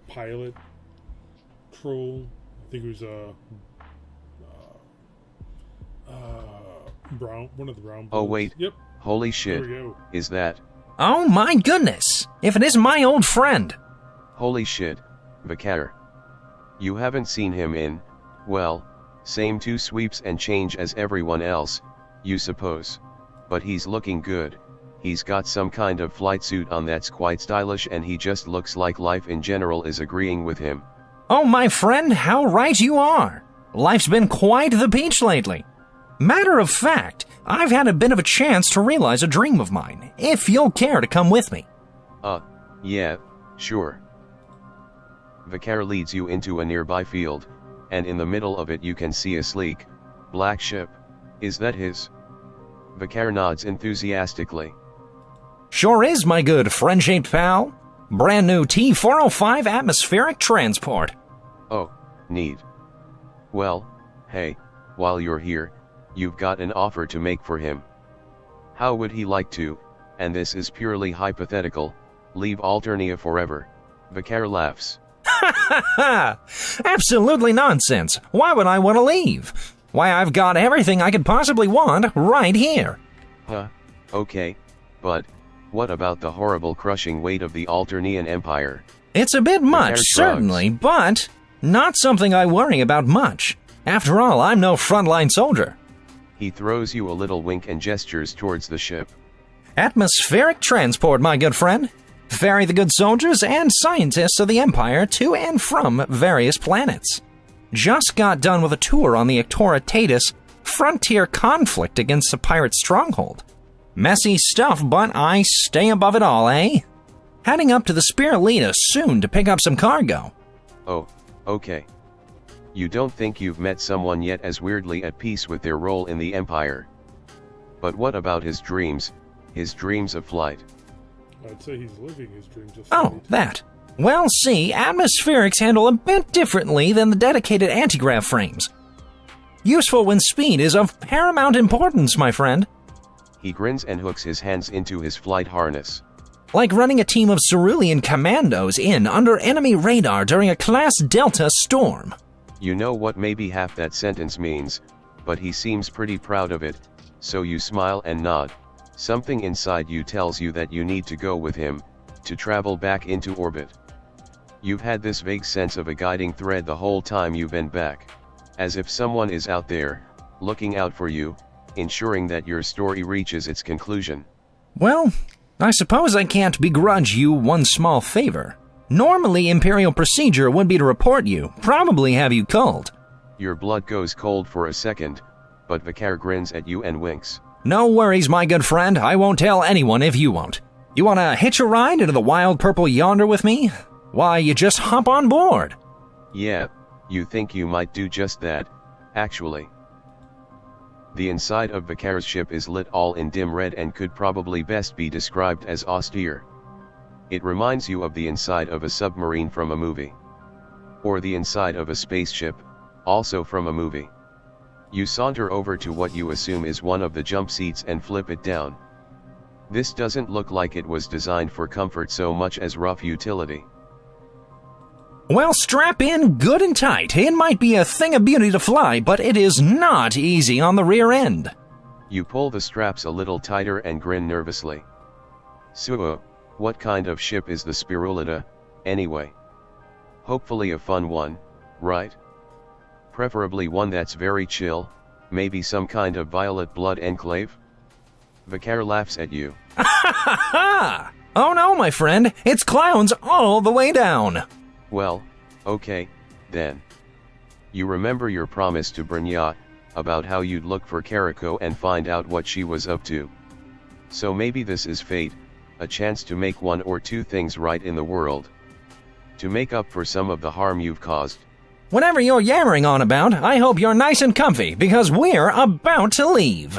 pilot troll? I think it was brown, one of the brown. Oh boys. wait, Yep. Holy There shit, we go. is that? Oh my goodness! If it isn't my old friend! Holy shit, Vakar. You haven't seen him in, well, same 2 sweeps and change as everyone else, you suppose. But he's looking good. He's got some kind of flight suit on that's quite stylish and he just looks like life in general is agreeing with him. Oh my friend, how right you are! Life's been quite the peach lately. Matter of fact, I've had a bit of a chance to realize a dream of mine, if you'll care to come with me. Yeah, sure. Vakar leads you into a nearby field, and in the middle of it you can see a sleek, black ship. Is that his? Vakar nods enthusiastically. Sure is, my good friend-shaped pal. Brand new T-405 atmospheric transport. Oh, neat. Well, hey, while you're here, you've got an offer to make for him. How would he like to, and this is purely hypothetical, leave Alternia forever? Vakar laughs. Ha ha! Absolutely nonsense. Why would I want to leave? Why, I've got everything I could possibly want right here. Huh, okay, but what about the horrible crushing weight of the Alternian Empire? It's a bit much, shrugs. certainly, but not something I worry about much. After all, I'm no frontline soldier. He throws you a little wink and gestures towards the ship. Atmospheric transport, my good friend. Ferry the good soldiers and scientists of the Empire to and from various planets. Just got done with a tour on the Ictora frontier conflict against a pirate stronghold. Messy stuff, but I stay above it all, eh? Heading up to the Spirulina soon to pick up some cargo. Oh, okay. You don't think you've met someone yet as weirdly at peace with their role in the Empire. But what about his dreams, his dreams of flight. I'd say he's living his dreams of Oh, flight. that. Well, see, atmospherics handle a bit differently than the dedicated antigrav frames. Useful when speed is of paramount importance, my friend. He grins and hooks his hands into his flight harness. Like running a team of cerulean commandos in under enemy radar during a Class Delta storm. You know what maybe half that sentence means, but he seems pretty proud of it, so you smile and nod. Something inside you tells you that you need to go with him, to travel back into orbit. You've had this vague sense of a guiding thread the whole time you've been back. As if someone is out there, looking out for you, ensuring that your story reaches its conclusion. Well, I suppose I can't begrudge you one small favor. Normally, Imperial procedure would be to report you, probably have you culled. Your blood goes cold for a second, but Vicar grins at you and winks. No worries, my good friend. I won't tell anyone if you won't. You want to hitch a ride into the wild purple yonder with me? Why, you just hop on board. Yeah, you think you might do just that, actually. The inside of Vicar's ship is lit all in dim red and could probably best be described as austere. It reminds you of the inside of a submarine from a movie. Or the inside of a spaceship, also from a movie. You saunter over to what you assume is one of the jump seats and flip it down. This doesn't look like it was designed for comfort so much as rough utility. Well, strap in good and tight. It might be a thing of beauty to fly, but it is not easy on the rear end. You pull the straps a little tighter and grin nervously. So, what kind of ship is the Spirulita, anyway? Hopefully a fun one, right? Preferably one that's very chill, maybe some kind of violet blood enclave? Vicar laughs at you. Ha ha ha! Oh no, my friend, it's clowns all the way down. Well, okay, then. You remember your promise to Brynja, about how you'd look for Kariko and find out what she was up to. So maybe this is fate, a chance to make one or two things right in the world. To make up for some of the harm you've caused. Whatever you're yammering on about, I hope you're nice and comfy, because we're about to leave.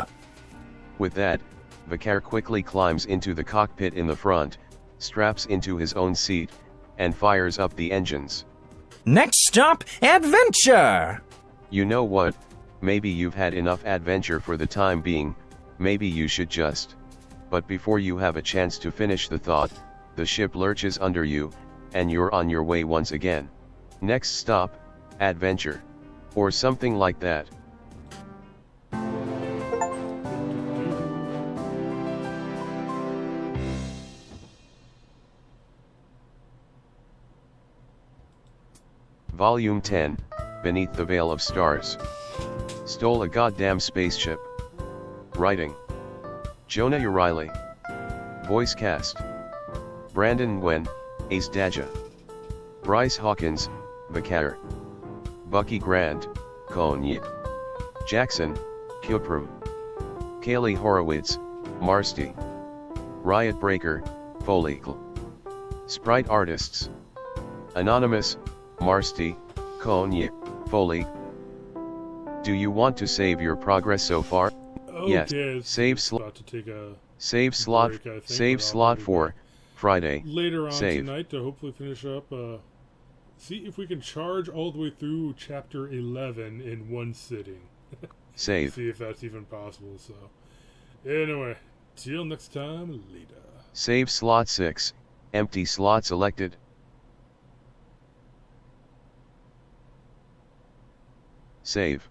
With that, Vicar quickly climbs into the cockpit in the front, straps into his own seat, and fires up the engines. Next stop, adventure! You know what, maybe you've had enough adventure for the time being, maybe you should just. But before you have a chance to finish the thought, the ship lurches under you, and you're on your way once again. Next stop, adventure. Or something like that. Volume 10, Beneath the Veil of Stars. Stole a goddamn spaceship. Writing: Jonah Uriley. Voice cast: Brandon Nguyen, Ace Daja. Bryce Hawkins, Vicar. Bucky Grant, Konyi. Jackson, Kyprum. Kaylee Horowitz, Marsty. Riot Breaker, Folikl. Sprite Artists: Anonymous, Marsty, Konyi, Foley. Do you want to save your progress so far? Okay, Yes. it's Save about to take a Save slot. break, I think, Save but I'll slot be for back Friday. later on Save. tonight to hopefully finish up. See if we can charge all the way through chapter 11 in one sitting. Save. See if that's even possible. So, anyway, till next time, later. Save slot 6. Empty slot selected. Save.